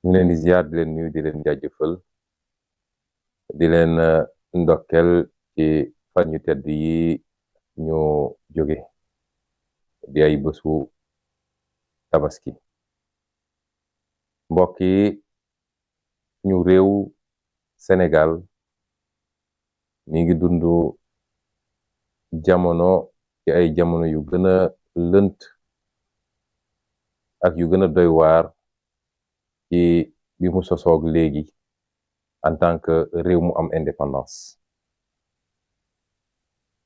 ñu leen di ziar di leen nuyu di leen jaajëfal di leen ndokkel ci fan yu tedd yi ñu jóge di ay bésu tabaski mbokk yi ñu réew Sénégal mi ngi dund jamono ci ay jamono yu gën a lënt ak yu gën a doy waar ci bi mu sosoog léegi en tant que réew mu am indépendance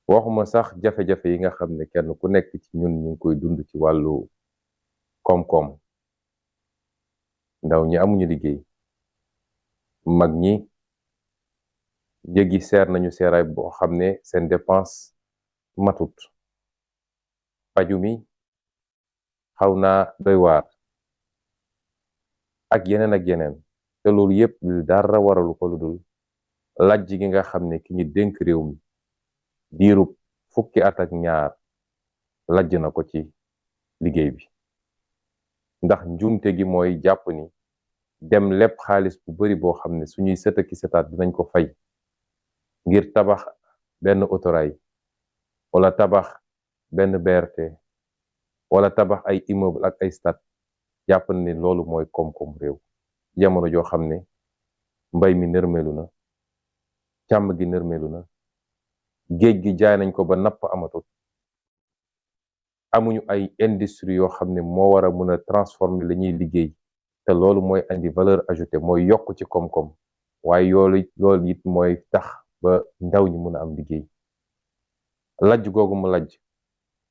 waxuma sax jafe-jafe yi nga xam ne kenn ku nekk ci ñun ñu ngi koy dund ci wàllu koom-koom ndaw ñi amuñu liggéey mag ñi njëg yi seer nañu seeraay boo xam ne seen dépense matut paju mi xaw naa doy waar ak yeneen te loolu yépp dara waralu ko lu dul lajj gi nga xam ne ki ñu dénk réew mi diirub fukki at ak ñaar lajj na ko ci liggéey bi ndax njuumte gi mooy jàpp ni dem lépp xaalis bu bari boo xam ne suñuy sët ak sëtaat dinañ ko fay ngir tabax benn autorail wala tabax benn BRT wala tabax ay immeuble ak ay stade jàpp na ni loolu mooy koom-koom réew jamono joo xam ne mbay mi nërmelu na càmm gi nërmelu na géej gi jaay nañ ko ba napp amatul amuñu ay industrie yoo xam ne moo war a mën a transformer la ñuy liggéey te loolu mooy andi valeur ajoutée mooy yokk ci koom-koom waaye loolu it mooy tax ba ndaw ñi mën a am liggéey lajj googu mu lajj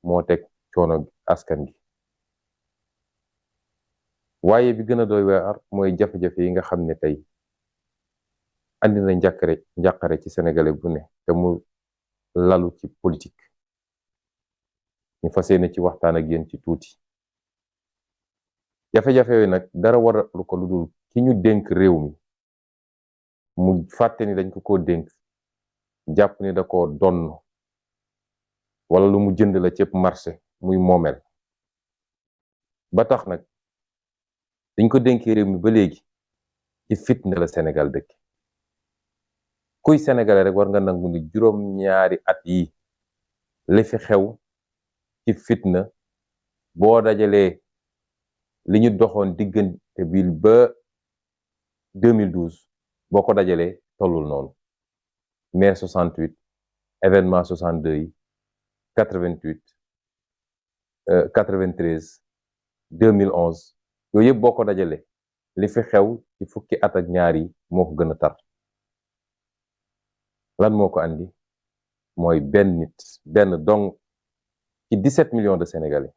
moo teg coono askan gi waaye bi gën a doy waar mooy jafe-jafe yi nga xam ne tey andi na njàqare ci sénégalais bu ne te mu lalu ci politique ñu fas yéene ci waxtaan ak yéen ci tuuti jafe-jafe yooyu nag dara waralu ko lu dul ki ñu dénk réew mi mu fàtte ni dañ ko dénk jàpp ni da ko donn wala lu mu jënd la cëpp marché muy moomeel ba tax nag dañ ko dénkee réew mi ba léegi ci fitna la Sénégal dëkk kuy sénégalais rek war nga nangu ni juróom-ñaari at yi li fi xew ci fitna boo dajalee li ñu doxoon diggante bi ba 2012 boo ko dajalee tollul noonu mai 68 événement 62 yi 88 93 2011 yooyu yëpp boo ko dajalee li fi xew ci fukki at ak ñaar yi moo ko gën a tar lan moo ko andi mooy benn dong ci 17 millions de sénégalais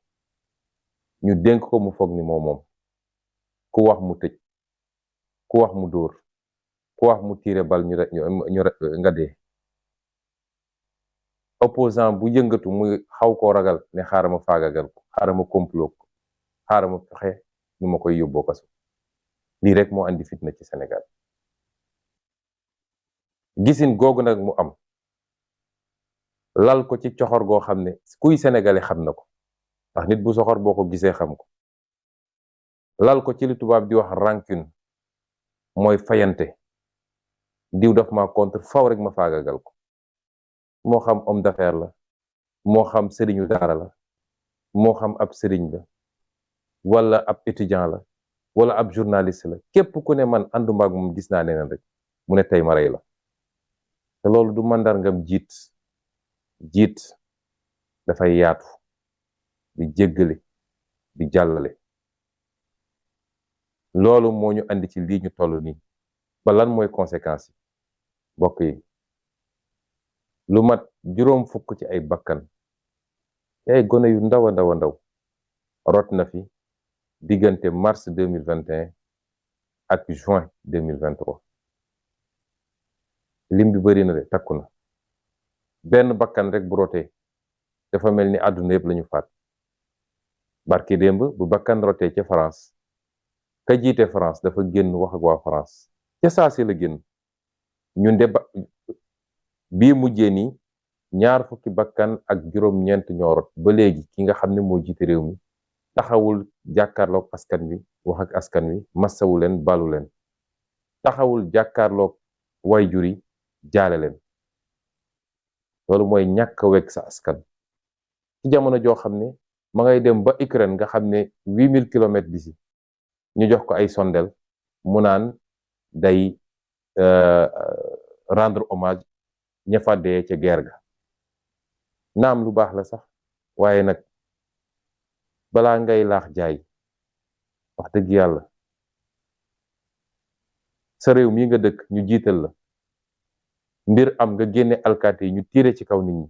ñu dénk ko mu foog ni moom ku wax mu tëj ku wax mu dóor ku wax mu tiire bal ñu nga dee opposant bu yëngatu muy xaw koo ragal ne xaaral ma faagagal ko xaaral ma complot ko xaaral ma fexe nu ma koy yóbboo kaso lii rek moo andi fitna ci Sénégal gisin googu nag mu am lal ko ci coxor goo xam ne kuy sénégalais xam na ko ndax nit bu soxor boo ko gisee xam ko lal ko ci li tubaab di wax rancune mooy fayante diw daf ma contre faw rek ma faagagal ko moo xam homme d'affaires la moo xam sëriñu daara la moo xam ab sëriñ la wala ab étudiant la wala ab journaliste la képp ku ne man ànduma ak moom gis naa neneen rek mu ne tey ma rey la te loolu du màndargam jiit dafay yaatu di jéggale di jàllale loolu moo ñu andi ci lii ñu toll nii ba lan mooy conséquences yi mbokk yi lu mat juróom fukk ci ay bakkan ay gone yu ndaw a ndaw rot na fi diggante mars 2021 ak juin 2023 lim bi bari na de takku na benn bakkan rek bu rotee dafa mel ni àdduna yëpp lañu faat barki démb bu bakkan rotee ca France ka jiite France dafa génn wax ak waa France ca saasi la génn ñun de bii mujjee nii ñaar fukki bakkan ak juróom-ñeent ñoo rot ba léegi ki nga xam ne moo jiite réew mi taxawul jàkkaarloog askan wi wax ak askan wi massawu leen balu leen taxawul jàkkaarloog waajur yi jaale leen loolu mooy ñàkk a wekk sa askan ci jamono joo xam ne ma ngay dem ba Ukraine nga xam ne 8000 kilomètres d'ici ñu jox ko ay sondel mu naan day rendre hommage ña fa dee ca guerre ga naam lu baax la sax waaye nag balaa ngay laax jaay wax dëgg yàlla sa réew mii nga dëkk ñu jiital la mbir am nga génne alkaati yi ñu tiire ci kaw nit ñi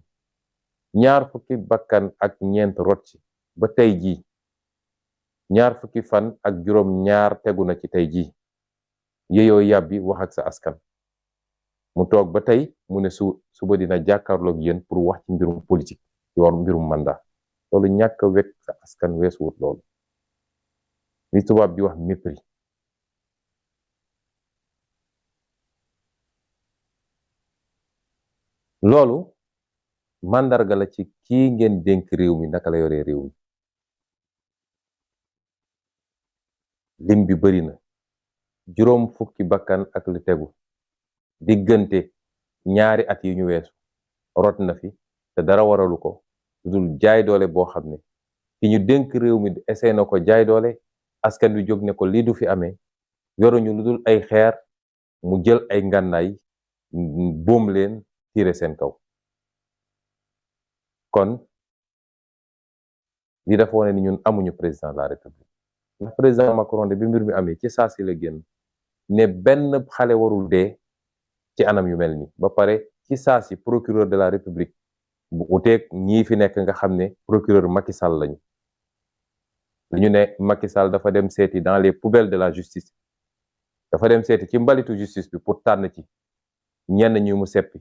ñaar fukki bakkan ak ñeent rot ci ba tey jii ñaar fukki fan ak juróom ñaar tegu na ci tey jii yeyoo yàbbi wax ak sa askan mu toog ba tey mu ne suba dina jàkkaarloog yéen pour wax ci mbirum politique ci war mbirum mandat loolu ñàkk a wekk sa askan weesuwut loolu li tubaab di wax mépris loolu màndarga la ci kii ngeen dénk réew mi naka la yoree réew mi lim bi bari na juróom fukki bakkan ak lu tegu diggante ñaari at yi ñu weesu rot na fi te dara waralu ko lu dul jaay doole boo xam ne ki ñu dénk réew mi essayé na ko jaay doole askan wi jóg ne ko lii du fi amee yoruñu lu dul ay xeer mu jël ay ngànnaay boom leen tiire seen kaw kon li dafa wane ni ñun amuñu président de la république ndax président Macron de bi mbir mi amee ci saa si la génn ne benn xale warul dee ci anam yu mel ni ba pare ci saa si procureur de la république bu uteeg ñii fi nekk nga xam ne procureur Macky Sall lañu li ñu ne Macky Sall dafa dem seeti dans les poubelles de la justice dafa dem seeti ci mbalitu justice bi pour tànn ci ñenn ñi mu seppi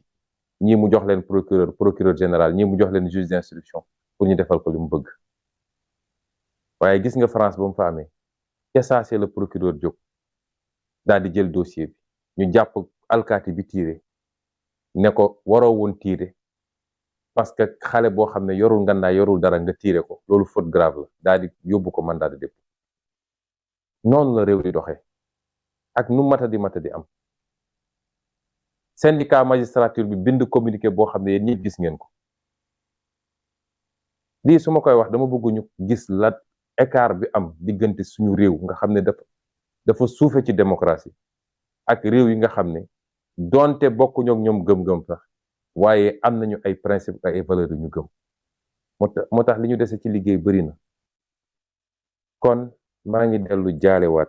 ñii mu jox leen procureur général ñii mu jox leen juge d'instruction pour ñu defal ko li mu bëgg waaye gis nga France ba mu fa amee ca saase la procureur jóg daal di jël dossier bi ñu jàpp alkaati bi tiire ne ko waroo woon tiire parce que xale boo xam ne yorul ngannaay yorul dara nga tiire ko loolu faute grave la daal di yóbbu ko mandat de dépôt noonu la réew di doxee ak nu matadi am syndicat magistrature bi bind communiqué boo xam ne yéen ñi gis ngeen ko lii su ma koy wax dama bëgg ñu gis la écart bi am diggante suñu réew nga xam ne dafa suufe ci démocratie ak réew yi nga xam ne doonte bokkuñu ak ñoom gëm-gëm sax waaye am nañu ay principe ay valeurs yu ñu gëm moo tax li ñu dese ci liggéey bari na kon maa ngi dellu jaalewaat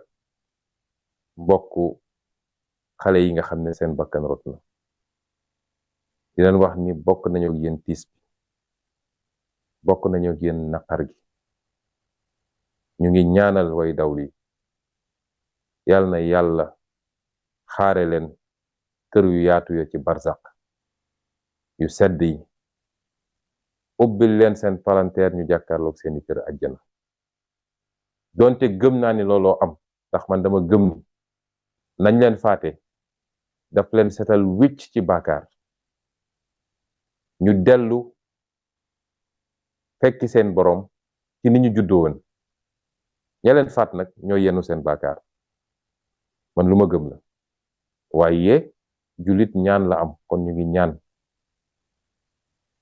mbokku xale yi nga xam ne seen bakkan rot na di leen wax ni bokk nañu ak yéen tiis bi bokk nañu ak yéen naqar gi ñu ngi ñaanal way dawli yàlla na yàlla xaare leen kër yu yaatu ya ci barzak yu sedd yi ubbil leen seen palanteer ñu jàkkaarloog seeni kër àjjana donte gëm naa ni looloo am ndax man dama gëm ni nañ leen faate daf leen setal wicc ci bàkkaar ñu dellu fekki seen boroom ci ni ñu juddoo woon ña leen faat nag ñoo yenu seen bàkkaar man lu ma gëm la waaye jullit ñaan la am kon ñu ngi ñaan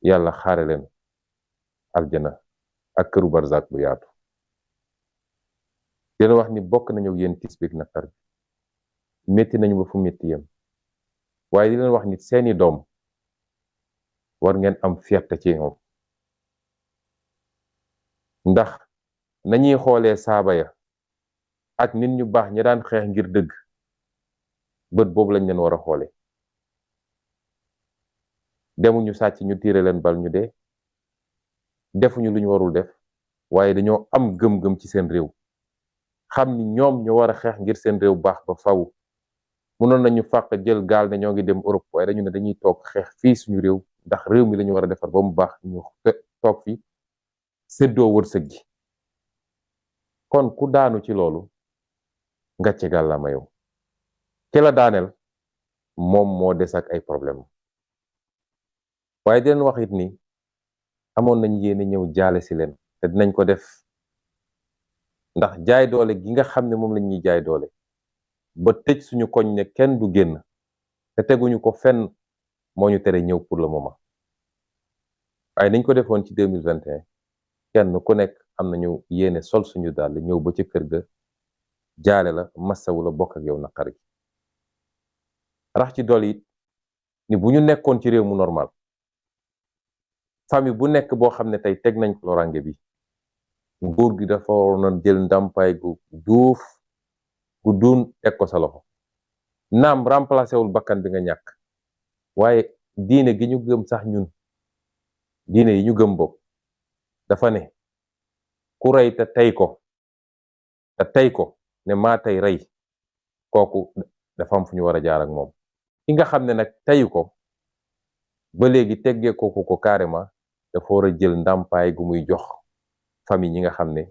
yàlla xaare leen aljana ak këru barzak bu yaatu di leen wax ni bokk nañu yéen tiis bi ak naqar bi métti nañu ba fu métti yem waaye di leen wax ni seeni doom war ngeen am fierté ci ñoom ndax nañuy xoolee saaba ya ak nit ñu baax ñi daan xeex ngir dëgg bët boobu lañ leen war a xoole demuñu sàcc ñu tiire leen bal ñu dee defuñu lu ñu warul def waaye dañoo am gëm-gëm ci seen réew xam ni ñoom ñu war a xeex ngir seen réew baax ba faw mënoon nañu fàq jël gaal ne ñoo ngi dem Europe waaye dañu ne dañuy toog xeex fii suñu réew ndax réew mi lañu war a defar ba mu baax ñu toog fi séddoo wërsëg gi kon ku daanu ci loolu ngàcce gàllaama yow ki la daaneel moom moo des ak ay problème waaye di leen wax it ni amoon nañ yéene ñëw jaale si leen te dinañ ko def ndax jaay doole gi nga xam ne moom la ñuy jaay doole ba tëj suñu koñ ne kenn du génn te teguñu ko fenn moo ñu tere ñëw pour le moment waaye niñ ko defoon ci 2021 kenn ku nekk am nañu yéene sol suñu daal ñëw ba ci kër ga jaale la massawu la bokk ak yow naqar gi rax ci dool it ni bu ñu nekkoon ci réew mu normal famille bu nekk boo xam ne tey teg nañ ko lorange bi nguur gi dafa waroon a jël ndàmpaay gu duuf gu duun teg ko sa loxo naam remplacé wul bakkan bi nga ñàkk waaye diine gi ñu gëm sax ñun diine yi ñu gëm bokk dafa ne ku rey te tey ko ne maa tey rey kooku dafa am fu ñu war a jaar ak moom ki nga xam ne nag teyu ko ba léegi teggee ko carrément dafa war a jël ndàmpaay gu muy jox famille ñi nga xam ne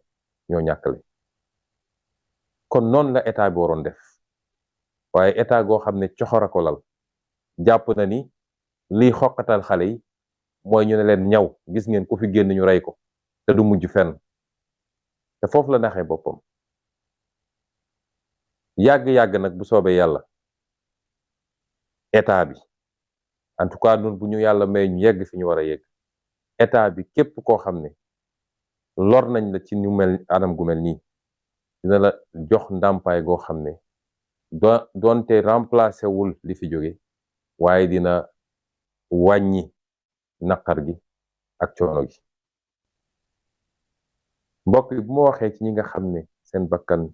ñoo ñàkkale kon noonu la état bi waroon def waaye état goo xam ne coxora ko lal jàpp na ni liy xoqatal xale yi mooy ñu ne leen ñaw gis ngeen ku fi génn ñu rey ko te du mujj fenn te foofu la naxee boppam yàgg-yàgg nag bu soobee yàlla état bi en tout cas nun bu ñu yàlla may ñu yegg fi ñu war a yegg état bi képp koo xam ne lor nañ la ci ñu mel anam gu mel nii dina la jox ndàmpaay goo xam ne doonte remplacé wul li fi jóge waaye dina wàññi naqar gi ak coono gi mbokk yi bu ma waxee ci ñi nga xam ne seen bakkan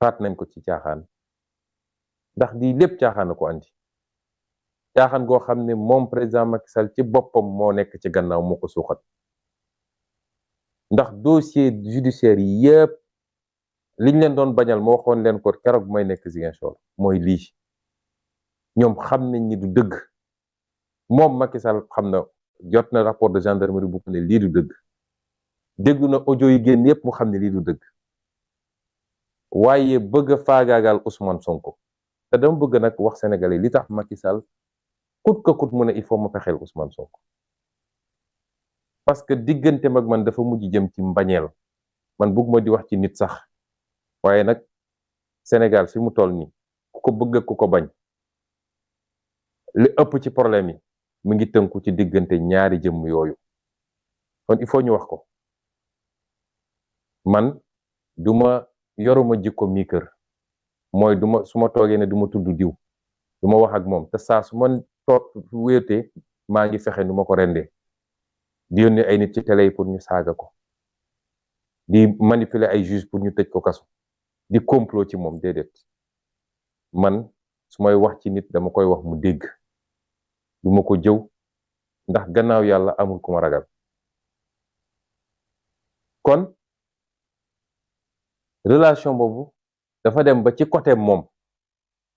faat nañ ko ci caaxaan ndax di lépp caaxaan na ko andi caaxaan goo xam ne moom président Macky Sall ci boppam moo nekk ci gannaaw moo ko suuxat ndax dossier judiciaire yi yëpp liñ leen doon bañal moo waxoon leen ko keroog may nekk Ziguinchor mooy lii ñoom xam nañ ni du dëgg moom Macky Sall xam na jot na rapport de gendarmerie bu ko ne lii du dëgg déglu na audio yi génn yëpp mu xam ne lii du dëgg waaye bëgg a faagaagal Ousmane Sonko te dama bëgg nag wax Sénégalais li tax Macky Sall kut ka kut mu ne il faut ma fexeel Ousmane Sonko parce que diggante mag man dafa mujj jëm ci mbañeel man bëgg ma di wax ci nit sax waaye nag Sénégal fi mu toll nii ku ko bëgg ku ko bañ li ëpp ci problème yi mu ngi tënku ci diggante ñaari jëmm yooyu kon il faut ñu wax ko man duma yoruma jikko mii kër mooy su ma toogee ne du ma tudd diw du ma wax ak moom te saa su ma toog wéetee maa ngi fexe nu ma ko rendee di yónnee ay nit ci télé yi pour ñu saaga ko di manipuler ay juge pour ñu tëj ko kaso di complot ci moom déedéet man su may wax ci nit dama koy wax mu dégg du ma ko jëw ndax gannaaw yàlla amul ku ma ragal kon relation boobu dafa dem ba ci côté moom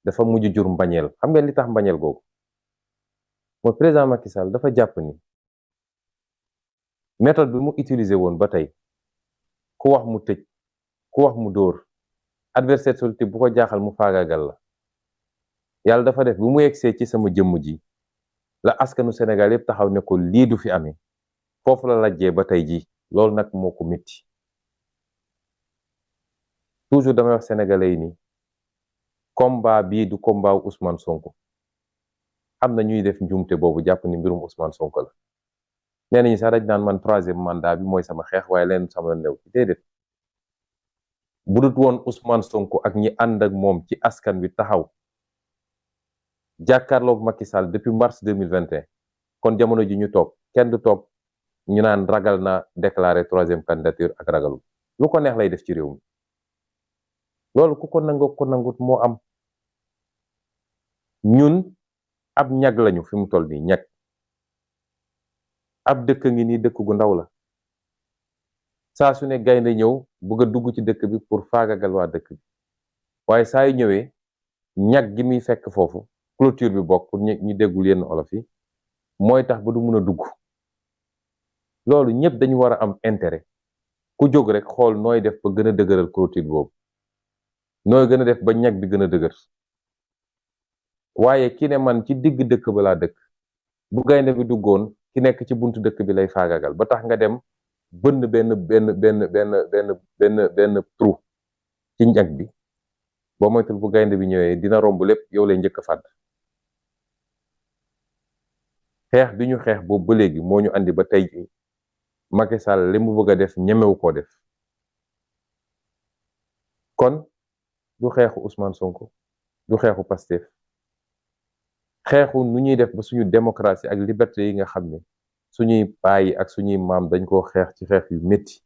dafa mujj jur mbañeel xam ngeen li tax mbañeel googu mooy président Macky Sall dafa jàpp ni méthode bi mu utiliser woon ba tey ku wax mu tëj ku wax mu dóor adversaire politique bu ko jaaxal mu faagaagal la yàlla dafa def bu mu yegsee ci sama jëmm ji la askanu Sénégal yëpp taxaw ne ko lii du fi amee foofu la lajjee ba tey ji loolu nag moo ko métti toujours damay wax sénégalais yi ni combat bii du combat wu Ousmane Sonko am na ñuy def njuumte boobu jàpp ni mbirum Ousmane Sonko la nee nañu sax dañ naan man 3e mandat bi mooy sama xeex waaye leen sama new ci déedéet bu dut woon Ousmane Sonko ak ñi ànd ak moom ci askan wi taxaw jàkkaarloog Macky Sall depuis mars 2021 kon jamono ji ñu toog kenn du toog ñu naan ragal na déclarer 3e candidature ak ragalu lu ko neex lay def ci réew mi loolu ku ko nangoo ko nangut moo am ñun ab ñag lañu fi mu toll nii ñag ab dëkk ngi nii dëkk gu ndaw la saa su ne gaynde ñëw bëgg a dugg ci dëkk bi pour faagagal waa dëkk bi waaye saa yu ñëwee ñag gi muy fekk foofu clôture bi bokk pour ñu déggul yenn olof yi mooy tax ba du mun a dugg loolu ñëpp dañu war a am intérêt ku jóg rek xool nooy def ba gën a dëgëral clôture boobu nooy gën a def ba ñag bi gën a dëgër waaye ki ne man ci digg dëkk ba laa dëkk bu gaynde bi duggoon ki nekk ci buntu dëkk bi lay faagagal ba tax nga dem bënn benn trou ci ñag bi boo moytul bu gaynde bi ñëwee dina romb lépp yow lay njëkk a fàdd. xeex bi ñu xeex boobu ba léegi moo ñu andi ba tey ji Macky Sall li mu bëgg a def ñemewu koo def. kon du xeexu Ousmane Sonko du xeexu Pastef xeexu nu ñuy def ba suñu démocratie ak liberté yi nga xam ne suñuy baay ak suñuy maam dañ koo xeex ci xeex yu métti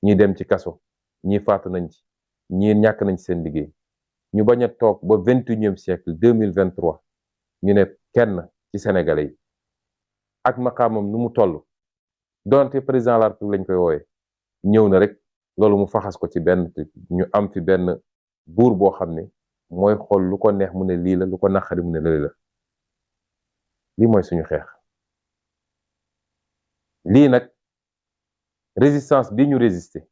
ñi dem ci kaso ñi faatu nañ ci ñi ñàkk nañ ci seen liggéey ñu bañ a toog ba 21e siècle 2023 ñu ne kenn ci sénégalais yi ak maqaamam nu mu toll donte président de la République lañ koy wooye ñëw na rek loolu mu faxas ko ci benn ñu am fi benn buur boo xam ne mooy xool lu ko neex mu ne lii la lu ko naqari mu ne lële la lii mooy suñu xeex. lii nag résistance bi ñu résister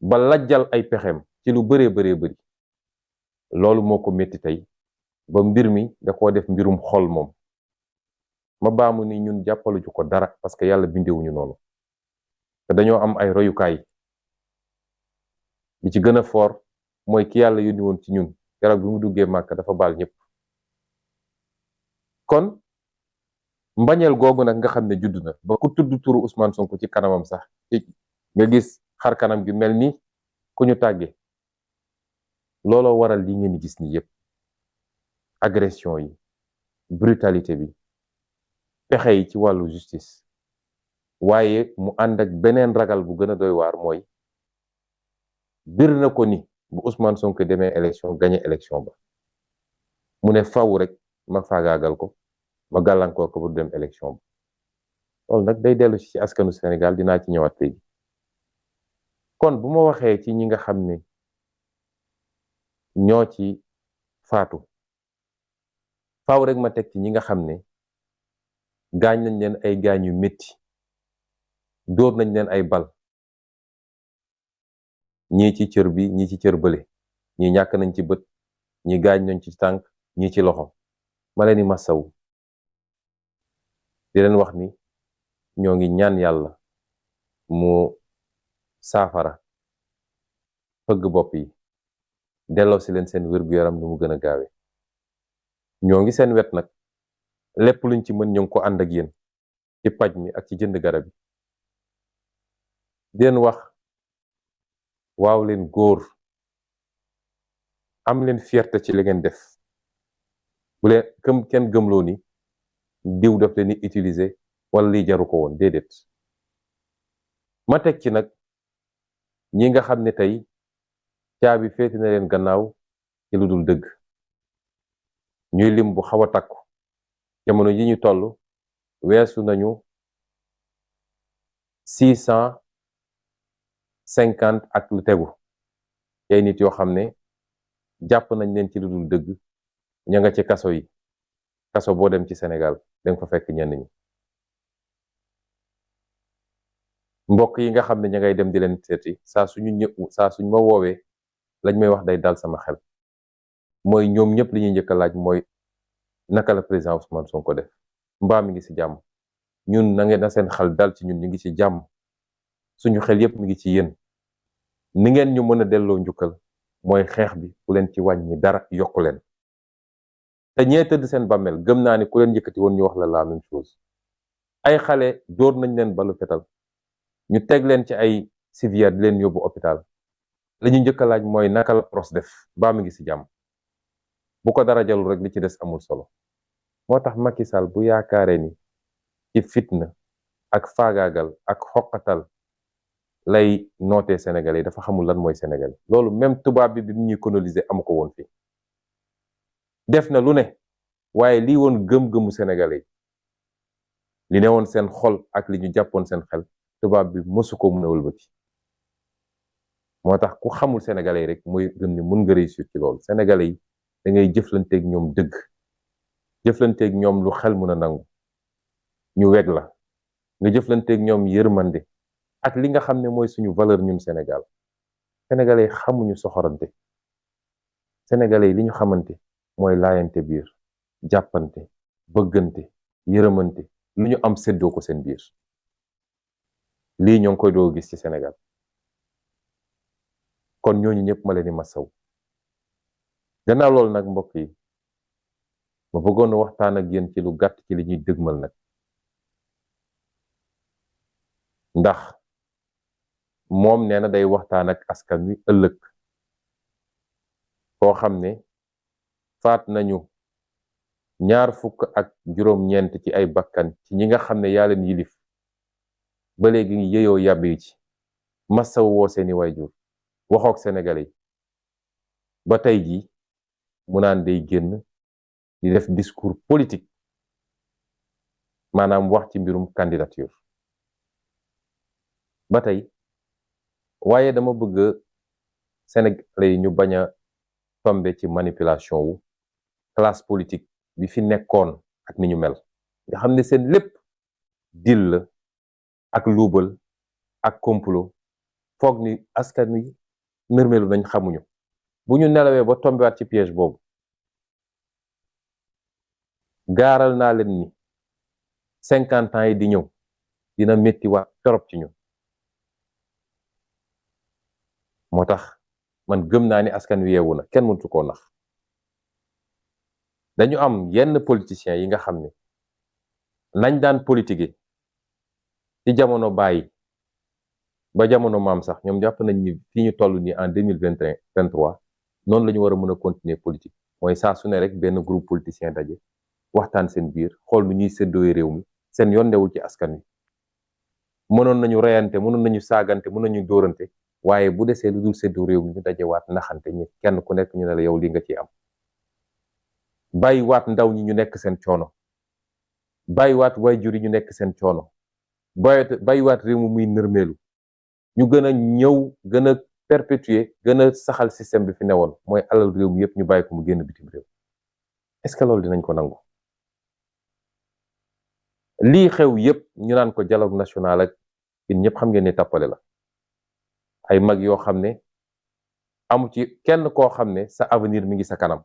ba lajjal ay pexem ci lu bëree bëri loolu moo ko métti tey ba mbir mi da koo def mbirum xol moom ma baamu ni ñun jàppalu ju ko dara parce que yàlla bindewuñu noonu te dañoo am ay royukaay bi ci gën a fort mooy ki yàlla yónni woon ci ñun keroog bi mu duggee màkk dafa baal ñëpp. kon mbañeel googu nag nga xam ne judd na ba ku tudd turu Ousmane Sonko ci kanamam sax nga gis xar kanam gi mel ni ku ñu tàggee looloo waral li ngeen gis ni yépp agression yi brutalité bi pexe yi ci wàllu justice waaye mu ànd ak beneen ragal bu gën a doy waar mooy bir na ko ni bu Ousmane Sonko demee élection gagné élection ba mu ne faw rek ma faagaagal ko ma gàllankoor ko bu dem élection ba loolu nag day dellu ci askanu Sénégal dinaa ci ñëwaat léegi. kon bu ma waxee ci ñi nga xam ne ñoo ci faatu faaw rek ma teg ci ñi nga xam ne gaañ nañ leen ay gaañ yu métti dóor nañ leen ay bal ñii ci cër bi ñii ci cër bële ñii ñàkk nañ ci bët ñi gaañ nañ ci tànk ñii ci loxo ma leen di masawu di leen wax ni ñoo ngi ñaan yàlla mu saafara fëgg bopp yi delloo si leen seen wér-gu-yaram nu mu gën a gaawe ñoo ngi seen wet nag lépp luñ ci mën ñoo ngi ko ànd ak yéen ci paj mi ak ci jënd garab yi di leen wax waaw leen góor am leen fierté ci li ngeen def bu leen kenn gëmloo ni diw daf leen di utiliser wala lii jaru ko woon déedéet ma teg ci nag ñi nga xam ne tey caabi féeti na leen gannaaw ci lu dul dëgg ñuy lim bu xaw a takku jamono yi ñu toll weesu nañu 650 ak lu tegu ay nit yoo xam ne jàpp nañ leen ci lu dul dëgg ña nga ci kaso yi kaso boo dem ci Sénégal danga fa fekk ñenn ñi mbokk yi nga xam ne ña ngay dem di leen seeti saa suñu ma woowee lañ may wax day dal sama xel mooy ñoom ñëpp li ñuy njëkk a laaj mooy naka la président Ousmane Sonko def mbaa mi ngi ci jàmm ñun na ngeen na seen xel dal ci ñun ñu ngi ci jàmm suñu xel yëpp mi ngi ci yéen ni ngeen ñu mën a delloo njukkal mooy xeex bi ku leen ci wàññi dara yokku leen te ñee tëdd seen bàmmeel gëm naa ni ku leen yëkkati woon ñu wax la même chose ay xale dóor nañ leen balu fetal ñu teg leen ci ay civière di leen yóbbu hôpital li ñu njëkk a laaj mooy naka la pros def baa mi ngi ci jàmm bu ko dara jalul rek li ci des amul solo moo tax Macky Sall bu yaakaaree ni ci fitna ak faagaagal ak xoqatal lay nootee Sénégalais dafa xamul lan mooy Sénégal loolu même tubaab bi mu ñuy coloniser amu ko woon fii def na lu ne waaye lii woon gëm-gëmu Sénégalais li ne woon seen xol ak li ñu jàppoon seen xel tubaab bi mësu ko mën a wëlbati moo tax ku xamul Sénégalais rek mooy gëm ni mun nga réussir ci loolu Sénégalais yi da ngay jëflanteeg ñoom dëgg jëflanteeg ñoom lu xel mën a nangu ñu weg la nga jëflanteeg ñoom yërmande ak li nga xam ne mooy suñu valeur ñun Sénégal Sénégalais yi xamuñu soxorante Sénégalais yi li ñu xamante mooy laayante biir jàppante bëggante yërëmante lu ñu am séddoo ko seen biir lii ñoo ngi koy doo gis ci Sénégal kon ñooñu ñëpp ma leen di masaw gannaaw loolu nag mbokk yi ma bëggoon waxtaan ak yéen ci lu gàtt ci li ñuy dëgmal nag ndax moom nee na day waxtaan ak askan wi ëllëg koo xam ne faat nañu 26 ci ay bakkan ci ñi nga xam ne yaa leen yilif ba léegi yeyoo yàbbi ci masaw woo seeni waajur waxook Sénégalais yi ba tey jii mu naan day génn di def discours politique maanaam wax ci mbirum candidature ba tey waaye dama bëgg Sénégalais yi ñu bañ a tombe ci manipulation wu classe politique bi fi nekkoon ak ni ñu mel nga xam ne seen lépp dil la ak luubal ak complot foog ni askan wi nërmelu nañ xamuñu bu ñu nelawee ba tombewaat ci piège boobu gaaral naa leen ni 50 ans yi di ñëw dina métti waat torop ci ñu moo tax man gëm naa ni askan wi yeewu na kenn mëntu koo nax dañu am yenn politiciens yi nga xam ne nañ daan politiquer ci jamono bàyyi ba jamono maam sax ñoom jàpp nañ ni fii ñu toll nii en 2023 noonu la ñu war a mën a continuer politique mooy saa su ne rek benn groupe politicien daje waxtaan seen biir xool nu ñuy séddooy réew mi seen yoon newul ci askan wi mënoon nañu reyante mënoon nañu saagante mënoon nañu dóorante waaye bu desee lu dul séddoo réew mi ñu daje waat naxante ñi kenn ku nekk ñu ne la yow li nga ci am bàyyi waat ndaw ñi ñu nekk seen coono bàyyi waat waajur yi ñu nekk seen coono bàyyi waat réew mi muy nërmeelu ñu gën a ñëw gën a perpétuer gën a saxal système bi fi newoon mooy alal réew mi yëpp ñu bàyyi ko mu génn bitim réew est-ce que loolu dinañ ko nangu lii xew yëpp ñu naan ko dialogue national ak yéen ñëpp xam ngeen ne tappale la ay mag yoo xam ne amu ci kenn koo xam ne sa avenir mi ngi sa kanam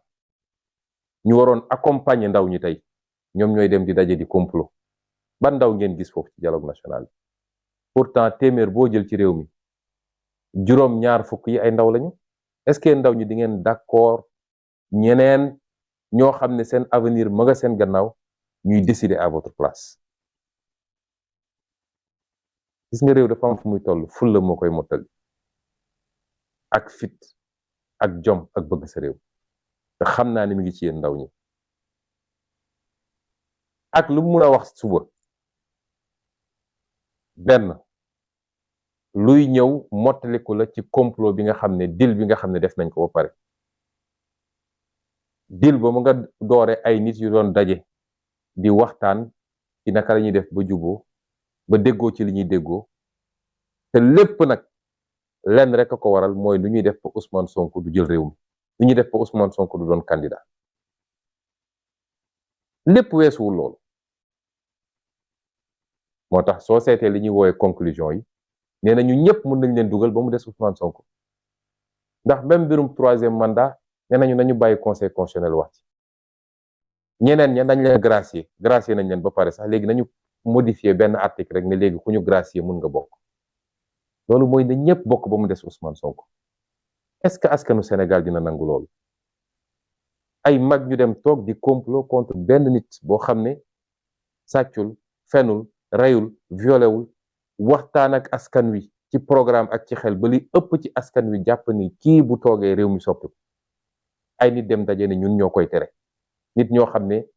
ñu waroon accompagner ndaw ñi tey ñoom ñooy dem di daje di complot ban ndaw ngeen gis foofu ci dialogue national bi pourtant téeméer boo jël ci réew mi juróom ñaar fukk yi ay ndaw lañu est-ce que ndaw ñi di ngeen d'accord ñeneen ñoo xam ne seen avenir ma nga seen gannaaw ñuy décider à votre place gis nga réew dafa am fu muy toll fulla moo koy mottali ak fit ak jom ak bëgg sa réew te xam naa ni mi ngi ci yéen ndaw ñi ak lu mu mun a wax suba benn luy ñëw mottaliku la ci complot bi nga xam ne deal bi nga xam ne def nañ ko ba pare deal ba mu nga doore ay nit yu doon daje di waxtaan ci naka la ñuy def ba juboo ba déggoo ci li ñuy déggoo te lépp nag lenn rek a ko waral mooy lu ñuy def ba Ousmane Sonko du jël réew mi lu ñuy def ba Ousmane Sonko du doon candidat lépp weesuwul loolu moo tax soo seetee li ñuy woowe conclusion yi nee na ñu ñëpp mën nañ leen dugal ba mu des Ousmane Sonko ndax même mbirum 3e mandat nee nañu nañu bàyyi conseil constitutionnel wax ci ñeneen ña nañ leen gracier nañ leen ba pare sax léegi nañu modifier benn article rek ne léegi ku ñu gracier mun nga bokk loolu mooy ne ñëpp bokk ba mu des Ousmane Sonko est-ce que askanu Sénégal dina nangu loolu ay mag ñu dem toog di complot contre benn nit boo xam ne sàccul fenul reyul violewul waxtaan ak askan wi ci programme ak ci xel ba li ëpp ci askan wi jàpp ni kii bu toogee réew mi soppi ay nit dem daje ne ñun ñoo koy tere nit ñoo xam ne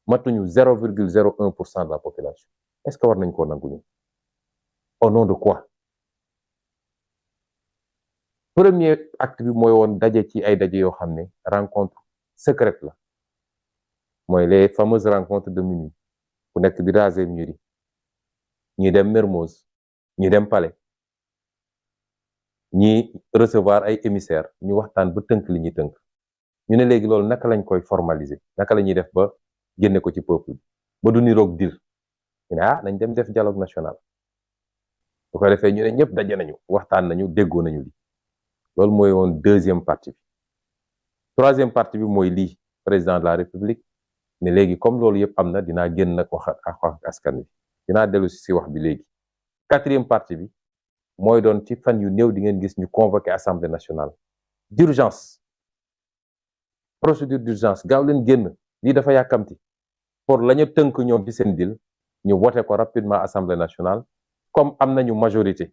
matuñu 0,01% de la population est-ce que war nañ koo nangu ñu au nom de quoi premier acte bi mooy woon daje ci ay daje yoo xam ne rencontre secrète la mooy les fameuses rencontres de minuit ku nekk di raser mur yi ñi dem Mermoz ñi dem Palais ñi recevoir ay émissaires ñu waxtaan ba tënk li ñuy tënk ñu ne léegi loolu naka lañ koy formaliser naka la ñuy def ba génne ko ci peuple bi ba du niroog dir ñu ne nañ dem def dialogue national bu ko defee ñu ne ñëpp daje nañu waxtaan nañu déggoo nañu li loolu mooy woon deuxième partie bi troisième partie bi mooy lii président de la république ne léegi comme loolu yëpp am na dinaa génn nag wax ak askan wi dinaa dellu si wax bi léegi quatrième partie bi mooy doon ci fan yu néew di ngeen gis ñu convoqué assemblée nationale d'urgence, procédure d'urgence, gaaw leen génn lii dafa yàkkamti pour la ñu tënk ñoom ci seen deal ñu voté ko rapidement assemblée nationale. comme am nañu majorité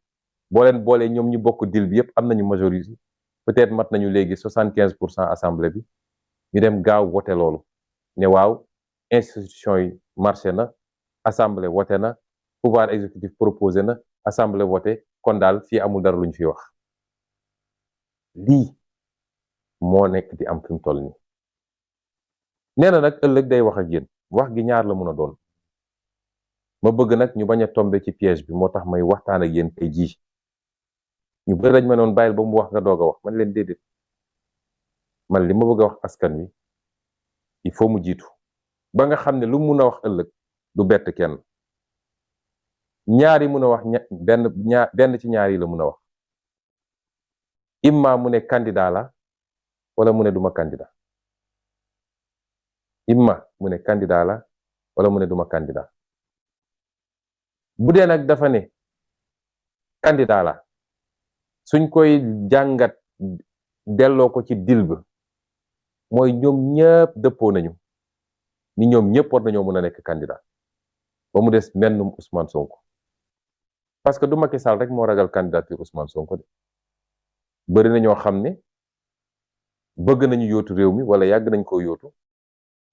boo leen boolee ñoom ñu bokk deal bi yépp am nañu majorité, peut-être mat nañu léegi 75% assemblée bi, ñu dem gaaw voté loolu ne waaw institution yi marché na, assemblée voté na, pouvoir exécutif proposé na, assemblée voté, kon daal fii amul dara lu ñu fi wax. lii moo nekk di am fi mu toll nii. nee na nag ëllëg day wax ak yéen, wax gi ñaar la mun a doon. ma bëgg nag ñu bañ a tomber ci piège bi, moo tax may waxtaan ak yéen tey jii. ñu bëri dañ ma noon bàyyil ba mu wax nga doog a wax, man leen déedéet. man li ma bëgg a wax askan wi il faut mu jiitu ba nga xam ne lu mun a wax ëllëg du bett kenn. ñaar yi mun a wax benn ci ñaar yi la mun a wax. imma mu ne candidat la wala mu ne duma candidat. imma mu ne candidat la wala mu ne duma candidat. bu dee nag dafa ne candidat la, suñ koy jàngat delloo ko ci dil ba mooy ñoom ñëpp dëppoo nañu ni ñoom ñëpp war nañoo mën a nekk candidat ba mu des mennum Ousmane Sonko. parce que du Macky Sall rek moo ragal candidature Ousmane Sonko de. bëri na ñoo xam ne bëgg nañu yóotu réew mi wala yàgg nañ koo yóotu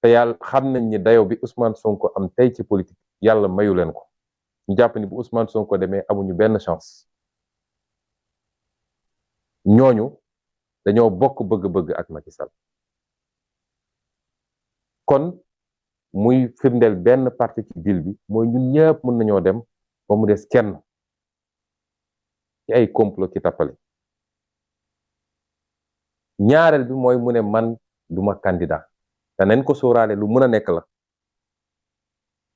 te yàlla xam nañ ni dayo bi Ousmane Sonko am tey ci politique yàlla mayu leen ko. ñu jàpp ni bu Ousmane Sonko demee amuñu benn chance. ñooñu dañoo bokk bëgg-bëgg ak Macky Sall. kon muy firndeel benn parti ci deal bi mooy ñun ñëpp mën nañoo dem ba mu des kenn ci ay complot ci tappale. ñaareel bi mooy mu ne man duma candidat te nañ ko sóoraale lu mën a nekk la.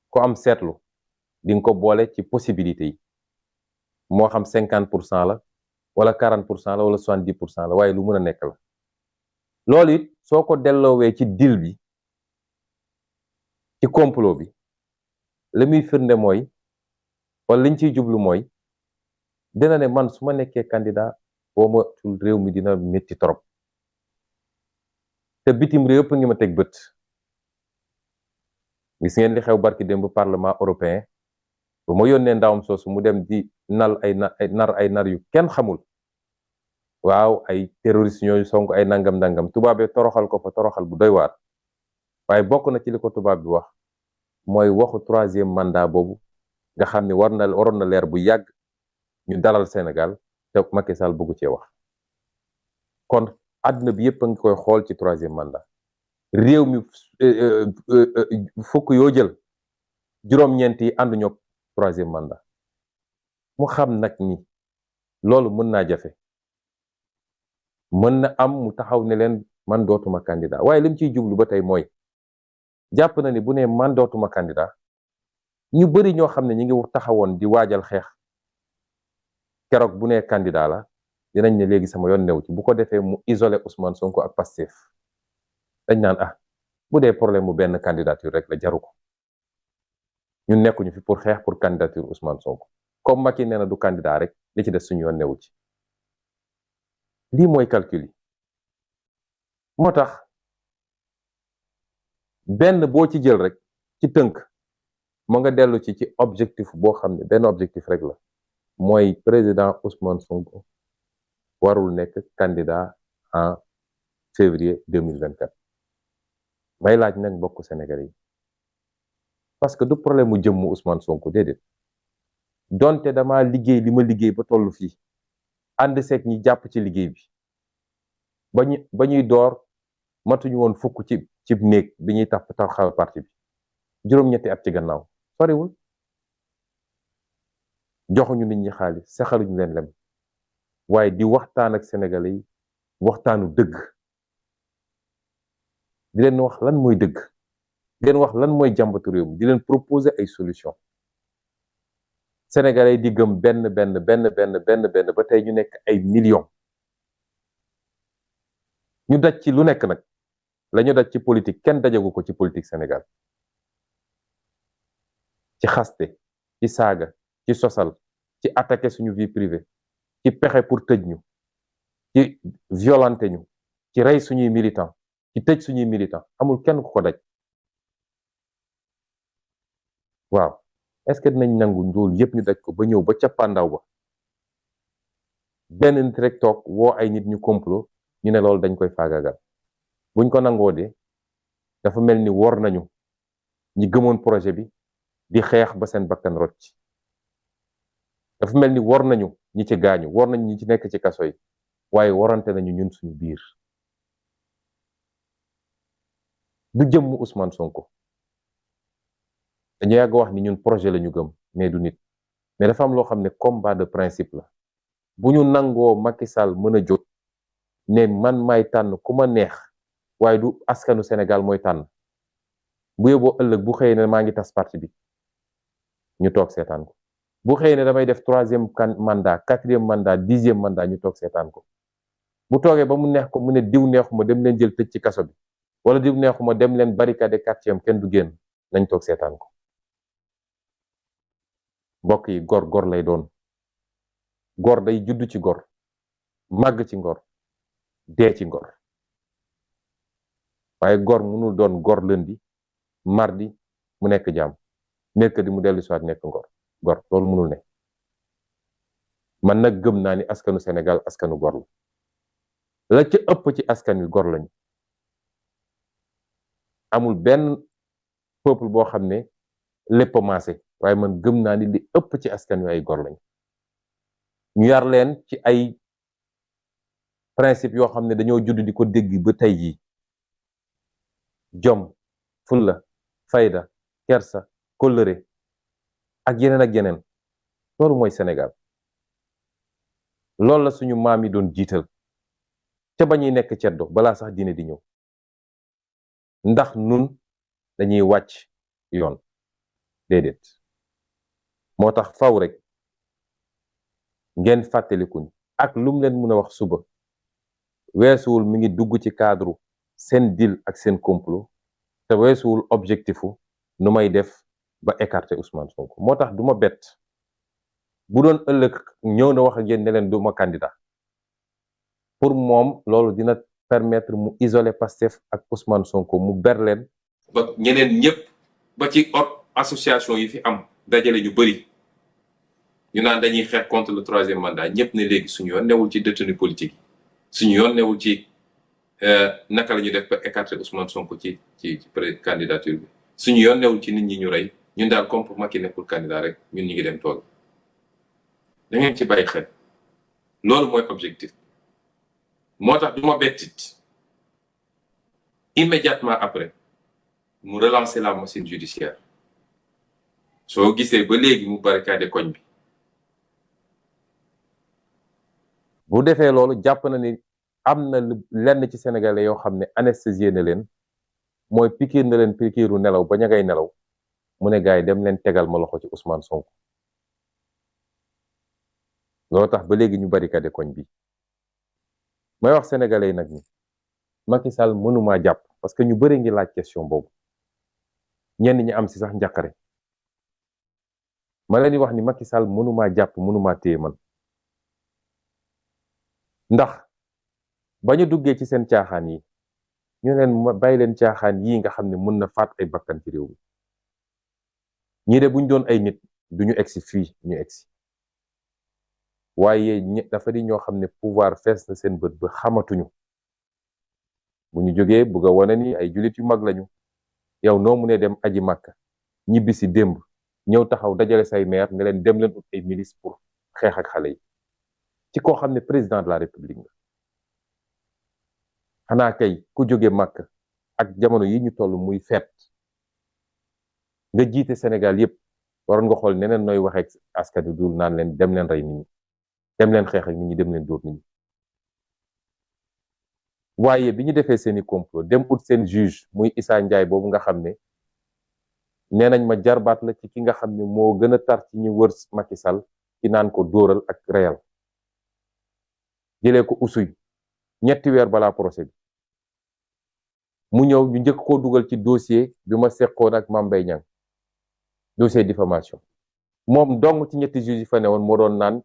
ko am seetlu di nga ko boole ci possibilité yi moo xam 50% la wala 40% la wala 70% la, waaye lu mën a nekk la. loolu it soo ko delloowee ci deal bi ci complot bi la muy firnde mooy wala liñ ciy jublu mooy dina ne man su ma nekkee candidat boo matul réew mi dina métti trop te bitim réew yëpp ngi ma teg bët. gis ngeen li xew barki démb parlement européen ba ma yónnee ndawam soosu mu dem di nar ay nar yu kenn xamul. waaw ay terroriste ñooyu Sonko ay nangam tubaabee toroxal ko fa toroxal bu doy waar. waaye bokk na ci li ko tubaab bi wax mooy waxu 3e mandat boobu nga xam ne waroon na leer bu yàgg ñu dalal Sénégal te Macky Sall bëggu cee wax. kon àdduna bi yëpp a ngi koy xool ci 3e mandat. réew mi fukk yoo jël juróom-ñeent yi ànduñu ak 3e mandat. mu xam nag ni loolu mën naa jafe. mën na am mu taxaw ne leen man dootuma candidat waaye lim ciy jublu ba tey mooy jàpp na ni bu ne man dootuma candidat ñu bari ñoo xam ne ñi ngi taxawoon di waajal xeex keroog bu ne candidat la dinañ ne léegi sama yoon new ci bu ko defee mu isolé Ousmane Sonko ak Pastef. dañ naan bu dee problème mu benn candidature rek la jaru ko ñun nekkuñu fi pour xeex pour candidature Ousmane Sonko comme Macky nee na du candidat rek li ci des suñu yoon newu ci. lii mooy calcul yi moo tax benn boo ci jël rek ci tënk mu nga dellu ci objectif boo xam ne benn objectif rek la mooy président Ousmane Sonko warul nekk candidat en février 2024. may laaj nag mbokku Sénégalais yi parce que du problème mu jëmmu Ousmane Sonko déedéet donte dama liggéey li ma liggéey ba tollu fii ànd seeg ñi jàpp ci liggéey bi ba ñuy door matuñu woon fukk ci néeg bi ñuy taxawal parti bi juróom-ñetti at ci gannaaw soriwul. joxuñu nit ñi xaalis saxaluñu leen lem waaye di waxtaan ak Sénégalais yi waxtaanu dëgg. di leen wax lan mooy dëgg di leen wax lan mooy jàmbatu réew mi di leen proposer ay solution. Sénégalais di gëm benn ba tey ñu nekk ay millions. ñu daj ci lu nekk nag la ñu daj ci politique kenn dajagu ko ci politique Sénégal. ci xaste ci saaga ci sosal ci attaquer suñu vie privée ci pexe pour tëj ñu ci violenter ñu ci rey suñuy militant ci tëj suñuy militant amul kenn ku ko daj waaw est-ce que dinañ nangu loolu yëpp ñu daj ko ba ñëw ba cappaandaw ba benn nit rek toog woo ay nit ñu complot ñu ne loolu dañ koy faagagal buñ ko nangoo de dafa mel ni wor nañu ñi gëmoon projet bi di xeex ba seen bakkan rocc dafa mel ni wor nañu ñi ci gaañu wor nañu ñi ci nekk ci kaso yi waaye warante nañu ñun suñu biir du jëmm Ousmane Sonko dañu yàgg wax ni ñun projet la ñu gëm mais du nit mais dafa am loo xam ne combat de principe la bu ñu nangoo Macky Sall mën a jóg ne man may tànn ku ma neex waaye du askanu Sénégal mooy tànn bu yóbboo ëllëg bu xëyee ne maa ngi tas parti bi ñu toog seetaan ko bu xëyee ne damay def 3e mandat 4e mandat 10e mandat ñu toog seetaan ko bu toogee ba mu neex ko mu ne diw neexuma dem leen jël tëj ci kaso bi wala diw neexuma dem leen barricade quartier am kenn du génn nañ toog seetaan ko mbokk yi gor lay doon gor day judd ci gor màgg ci ngor dee ci ngor waaye gor mënul doon gor lundi mardi mu nekk jaam mercredi mu dellu soit nekk gor loolu mënul ne man nag gëm naa ni askanu Sénégal askanu gor la ca ëpp ci askan wi gor lañu amul benn peuple boo xam ne lépp maase waaye man gëm naa ni li ëpp ci askan wi ay gor lañu ñu yar leen ci ay principe yoo xam ne dañoo judd di ko dégg ba tey jii jom fulla fayda kersa kóllëre ak yeneen loolu mooy Sénégal loolu la suñu maam yi doon jiital ca ba ñuy nekk ceddo balaa sax diine di ñëw ndax nun dañuy wàcc yoon déedéet moo tax faw rek ngeen fàttalikuñ ak lum leen mën a wax suba weesuwul mi ngi dugg ci cadre seen deal ak seen complot te weesuwul objectifu nu may def ba écarter Ousmane Sonko moo tax du ma bett bu doon ëllëg ñëw na wax ak yéen ne leen du ma candidat pour moom loolu dina permettre mu isoler Pastef ak Ousmane Sonko mu ber leen ba ñeneen ñëpp ba ci association yi fi am dajale ñu bëri ñu naan dañuy xeex contre le 3e mandat ñëpp ne léegi suñu yoon newul ci détenu politique suñu yoon newul ci naka la ñu def ba écarter Ousmane Sonko ci candidature bi suñu yoon newul ci nit ñi ñu rey ñun daal comme pour Macky nekkul candidat rek ñun ñu ngi dem tool da ngeen ci bàyyi xel loolu mooy objectif moo tax du ma bettit immédiatement après mu relancer la machine judiciaire soo gisee ba léegi mu barricade koñ bi bu defee loolu jàpp na ni am na lenn ci sénégalais yoo xam ne anesthésié na leen mooy pikiir na leen pikiiru nelaw ba ña ngay nelaw mu ne gars yi dem leen tegal ma loxo ci Ousmane Sonko loolu tax ba léegi ñu barricade koñ bi may wax sénégalais yi nag ni Macky Sall mënumaa jàpp parce que ñu bëri ngi laaj question boobu ñenn ñi am si sax njàqare ma leen di wax ni Macky Sall mënumaa jàpp mënumaa téye man ndax ba ñu duggee ci seen caaxaan yi ñu leen bàyyi leen caaxaan yii nga xam ne mën na faat ay bakkan ci réew mi ñii de buñ doon ay nit duñu egsi fii ñu egsi waaye dafa di ñoo xam ne pouvoir fees na seen bët ba xamatuñu bu ñu jógee bugg a wane ni ay jullit yu mag lañu yow noo mu ne dem aji màkka ñibbi si démb ñëw taxaw dajale say maire ne leen dem leen ut ay milice pour xeex ak xale yi ci koo xam ne président de la république nga xanaa kay ku jóge màkk ak jamono yi ñu toll muy feet nga jiite Sénégal yépp waroon nga xool neneen nooy waxee askan wi dul naan leen dem leen rey nit ñi dem leen xeex ak nit ñi dem leen dóor nit ñi waaye bi ñu defee seeni complot dem ut seen juge muy Issa Ndiaye boobu nga xam ne nee nañ ma jarbaat la ci ki nga xam ne moo gën a tar ci ñu wër Macky Sall ci naan ko dóoral ak reyal jëlee ko usuy ñetti weer balaa procès bi mu ñëw ñu njëkk koo dugal ci dossier bi ma seqoon ak Mame Mbaye Niang dossier diffamation moom dong ci ñetti juge yi fa ne woon moo doon naan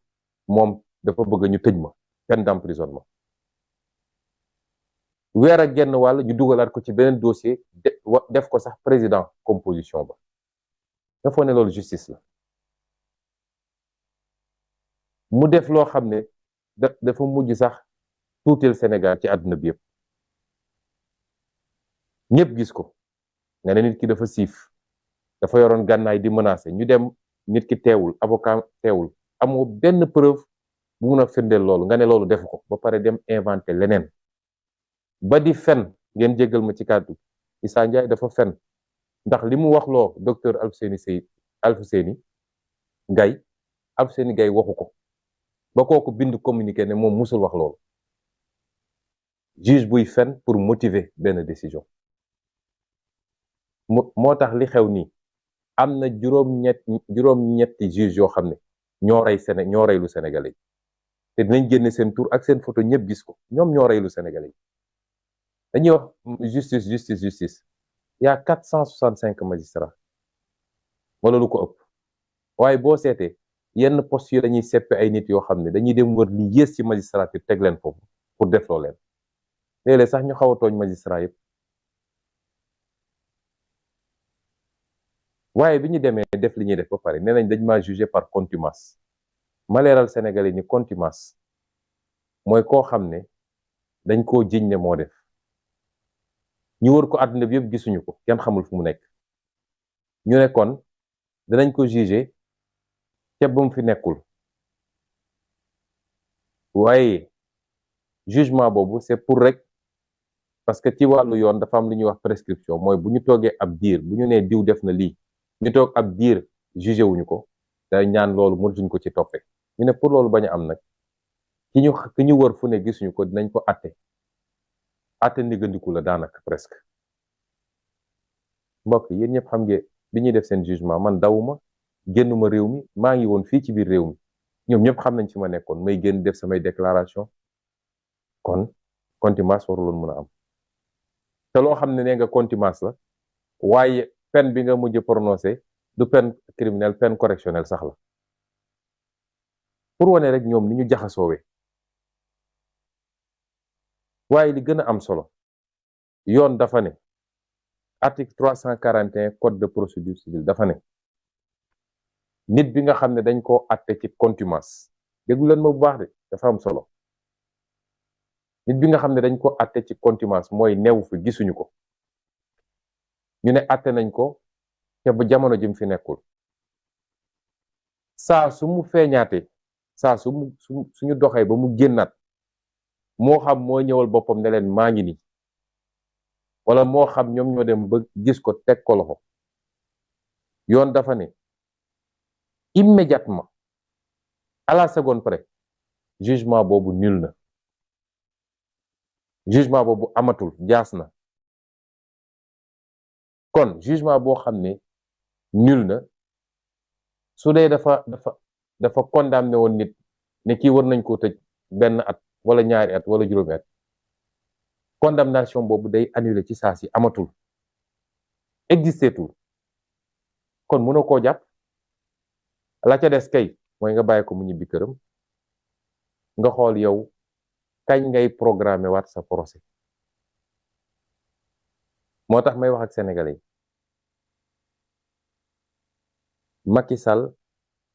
moom dafa bëgg ñu tëj ma peine d'emprisonnement weer ak genn wàll ñu dugalaat ko ci beneen dossier def ko sax président composition ba dafa ne loolu justice la mu def loo xam ne dafa mujj sax tuutil Sénégal ci àdduna bi yëpp ñëpp gis ko nga ne nit ki dafa siif dafa yoroon gànnaay di menacer ñu dem nit ki teewul avocat teewul amoo benn preuve bu mun a firndeel loolu nga ne loolu defu ko ba pare dem inventé leneen ba di fen ngeen jéggal ma ci kàddu Issa Ndiaye dafa fen ndax li mu wax loo docteur Alfousseyni Gaye waxu ko ba kooku bind communiqué ne moom musul wax loolu juge buy fen pour motiver benn décision moo tax li xew nii am na juróom-ñetti juge yoo xam ne ñoo reylu Sénégalais yi te dinañ génne seen tur ak seen photo ñëpp gis ko ñoom ñoo reylu Sénégalais yi dañuy wax justice y a 465 magistrats wala lu ko ëpp waaye boo seetee yenn poste yi dañuy seppe ay nit yoo xam ne dañuy dem wër li yées ci magistrature teg leen foofu pour defloo leen léeg-léeg sax ñu xaw a tooñ magistrat yëpp waaye bi ñu demee def li ñuy def ba pare nee nañ dañ maa jugé par contumace ma leeral Sénégalais ni contumace mooy koo xam ne dañ koo jiñ ne moo def ñu wër ko àdduna bi yëpp gisuñu ko kenn xamul fu mu nekk ñu ne kon danañ ko jugé ca ba mu fi nekkul waaye jugement boobu c'est pour rek parce que ci wàllu yoon dafa am lu ñuy wax prescription mooy bu ñu toogee ab diir bu ñu nee diw def na lii ñu toog ab diir jugé wuñu ko day ñaan loolu mënatuñ ko ci toppee ñu ne pour loolu bañ a am nag ki ñu wër fu ne gisuñu ko dinañ ko atte ndiggandiku la daanaka presque mbokk yéen ñëpp xam ngeen bi ñuy def seen jugement man dawuma génnuma réew mi maa ngi woon fii ci biir réew mi ñoom ñëpp xam nañ ci ma nekkoon may génn def samay déclaration kon contumace waruloon mën a am te loo xam ne nee nga contumace la waaye peine bi nga mujj prononcé du peine criminelle peine correctionnelle sax la pour wane rek ñoom ni ñu jaxasoowee waaye li gën a am solo yoon dafa ne article 341 code de procédure civile dafa ne nit bi nga xam ne dañ koo àtte ci contumace déglu leen ma bu baax de dafa am solo nit bi nga xam ne dañ ko àtte ci contumace mooy neewu fi gisuñu ko ñu ne àtte nañ ko te ba jamono jëm fi nekkul saa su mu feeñaatee saa suñu doxee ba mu génnaat moo xam moo ñëwal boppam ne leen maa ngi nii wala moo xam ñoom ñoo dem ba gis ko teg ko loxo yoon dafa ne immédiatement à la seconde près jugement boobu nul na jugement boobu amatul jaas na kon jugement boo xam ne nul na su dee dafa condamné woon nit ne kii war nañ koo tëj benn at wala ñaari at wala juróomi at condamnation boobu day annulé ci saa si amatul existeetul kon mënoo koo jàpp la ca des kay mooy nga bàyyi ko mu ñibbi këram nga xool yow kañ ngay programmer waat sa procès moo tax may wax ak sénégalais yi Macky Sall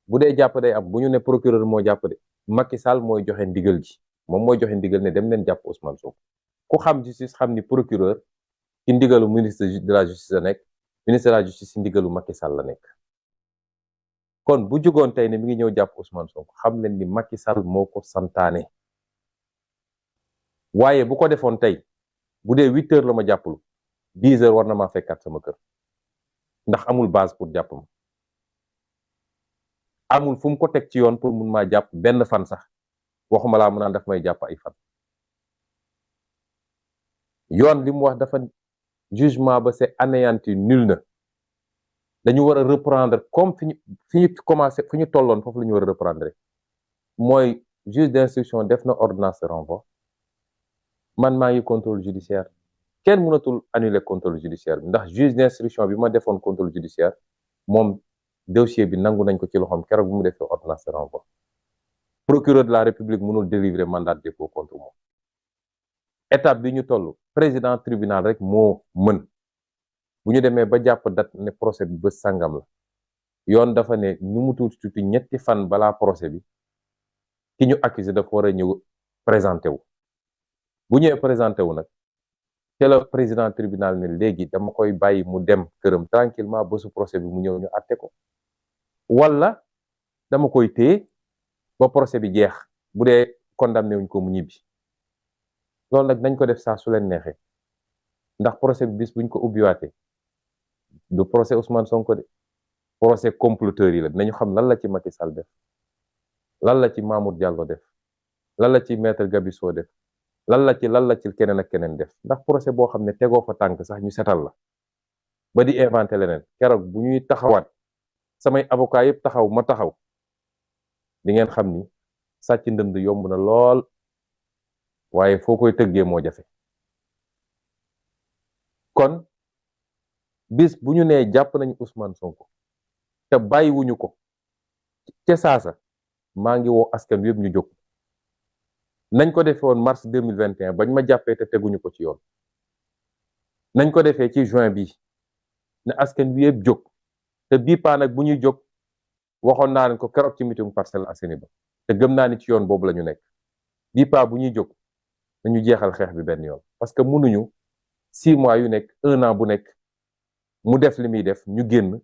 bu dee jàpp day am bu ñu ne procureur moo jàpp de Macky Sall mooy joxe ndigal ji moom mooy joxe ndigal ne dem leen jàpp Ousmane Sonko ku xam justice xam ni procureur ci ndigalu ministre de la justice la nekk ministre de la justice ci ndigalu Macky Sall la nekk kon bu jógoon tey ne mi ngi ñëw jàpp Ousmane Sonko xam leen ni Macky Sall moo ko santaane waaye bu ko defoon tey bu dee 8 heures la ma jàppul 10 heures war na maa fekkaat sama kër ndax amul base pour jàpp ma amul fu mu ko teg ci yoon pour mun maa jàpp benn fan sax waxuma laa mu naan daf may jàpp ay fan yoon li mu wax dafa jugement ba c'est anéanti nul na dañu war a reprendre comme fi ñu commencé fi ñu tolloon foofu la ñu war a reprendre mooy juge d'instruction def na ordonnance de renvoi man maa ngi contrôle judiciaire kenn mënatul annuler contrôle judiciaire bi ndax juge d'instruction bi ma defoon contrôle judiciaire moom dossier bi nangu nañ ko ci loxoom keroog bu mu defee ordonnance de renvoi procureur de la république mënul délivrer mandat de dépôt contre moom étape bi ñu toll président tribunal rek moo mën bu ñu demee ba jàpp date ne procès bi bés sàngam la yoon dafa ne nu mu tuuti ñetti fan balaa procès bi ki ñu accusé dafa war a ñëw présenté wu bu ñëwee présenté wu nag te la président tribunal ne léegi dama koy bàyyi mu dem këram tranquillement bésu procès bi mu ñëw ñu àtte ko wala dama koy téye ba procès bi jeex bu dee condamné wuñ ko mu ñibbi loolu nag nañ ko def saa su leen neexee ndax procès bi bis buñ ko ubbiwaatee du procès Ousmane Sonko de procès comploteurs yi la dinañu xam lan la ci Macky Sall def lan la ci Mamour Diallo def lan la ci maître Gabisso def lan la ci keneen ak keneen def ndax procès boo xam ne tegoo fa tànk sax ñu setal la ba di inventé leneen keroog bu ñuy taxawaat samay avocat yëpp taxaw ma taxaw di ngeen xam ni sàcc ndënd yomb na lool waaye foo koy tëggee moo jafe kon bis bu ñu nee jàpp nañu Ousmane Sonko te bàyyiwuñu ko ca saasa maa ngi woo askan wi yëpp ñu jóg nañ ko defee woon mars 2021 bañ ma jàppee te teguñu ko ci yoon nañ ko defee ci juin bi ne askan wi yëpp jóg te bii paa nag bu ñuy jóg waxoon naa leen ko keroog ci meeting Parcelles Assainies ba te gëm naa ni ci yoon boobu la ñu nekk bii paa bu ñuy jóg nañu jeexal xeex bi benn yoon parce que mënuñu 6 mois yu nekk 1 an bu nekk mu def li muy def ñu génn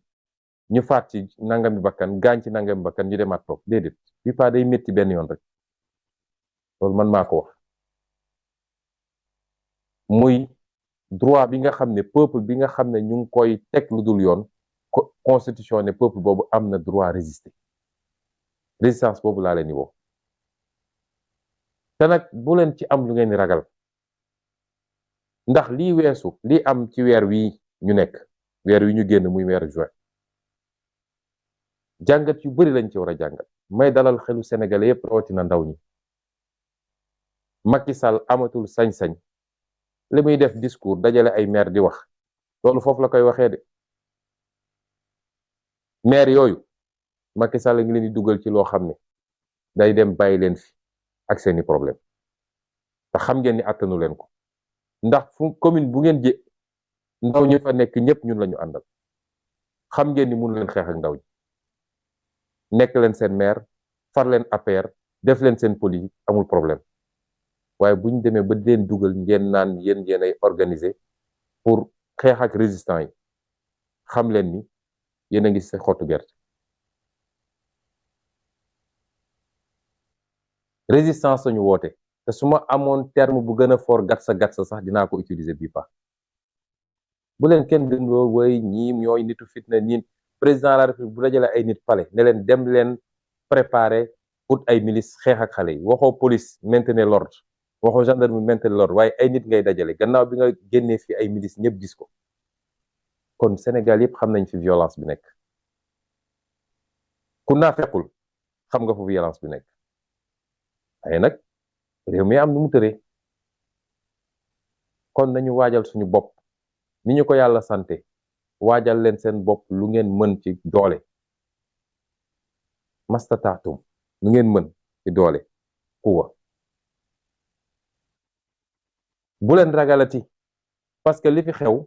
ñu faat ci nangami bakkan gaañ ci nangami bakkan ñu demaat toog déedéet bii paa day métti benn yoon rek loolu man maa ko wax muy droit bi nga xam ne peuple bi nga xam ne ñu ngi koy teg lu dul yoon constitution ne peuple boobu am na droit résister résistance boobu laa leen di woo te nag bu leen ci am lu ngeen di ragal ndax lii weesu lii am ci weer wi ñu nekk weer wi ñu génn muy weeru juin jàngat yu bari lañ ci war a jàngat may dalal xelu sénégalais yépp rawatina ndaw ñi Macky Sall amatul sañ-sañ li muy def discours dajale ay maire di wax loolu foofu la koy waxee de maire yooyu Macky Sall ngi leen di dugal ci loo xam ne day dem bàyyi leen fi ak seeni problème te xam ngeen ni attanu leen ko ndax fu commune bu ngeen jë ndaw ñi fa nekk ñëpp ñun lañu àndal xam ngeen ni mënu leen xeex ak ndaw ñi nekk leen seen maire far leen APR def leen seen politique amul problème waaye bu ñu demee ba di leen dugal ngeen naan yéen ay organiser pour xeex ak résistant yi xam leen ni yéen a ngi sa xottu gerte résistance lañu woote te su ma amoon terme bu gën a fort gatsa sax dinaa ko utiliser bii pa bu leen kenn gëm loo woy ñii ñooy nitu fitna ñi président de la république bu dajale ay nit palais ne leen dem leen préparer ut ay milice xeex ak xale yi waxoo police maintenir l'ordre waxoo gendarmerie maintenir l'ordre waaye ay nit ngay dajale gannaaw bi nga génnee fi ay milice ñëpp gis ko kon Sénégal yëpp xam nañ fi violence bi nekk ku naa fekkul xam nga fu violence bi nekk ay nag réew mi am nu mu tëree kon nañu waajal suñu bopp ni ñu ko yàlla sante waajal leen seen bopp lu ngeen mën ci doole mastataatum lu ngeen mën ci doole kuwa bu leen ragalati parce que li fi xew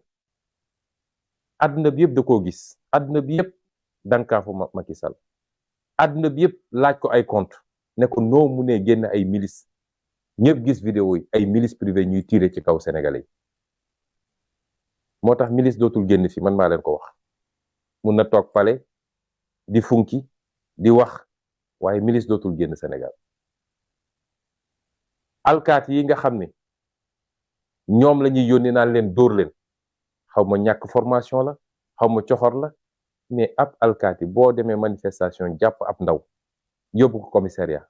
àdduna bi yëpp da koo gis àdduna bi yëpp dankaafu Macky Sall àdduna bi yëpp laaj ko ay compte ne ko noo mu ne génn ay milice ñëpp gis vidéo yi ay milice privé ñuy tiire ci kaw sénégalais yi moo tax milice dootul génn fi man maa leen ko wax mun na toog pale di funki di wax waaye milice dootul génn Sénégal alkaati yi nga xam ne ñoom la ñuy yónni naan leen dóor leen xaw ma ñàkk formation la xaw ma coxor la mais ab alkaati boo demee manifestation jàpp ab ndaw yóbbu ko commissariat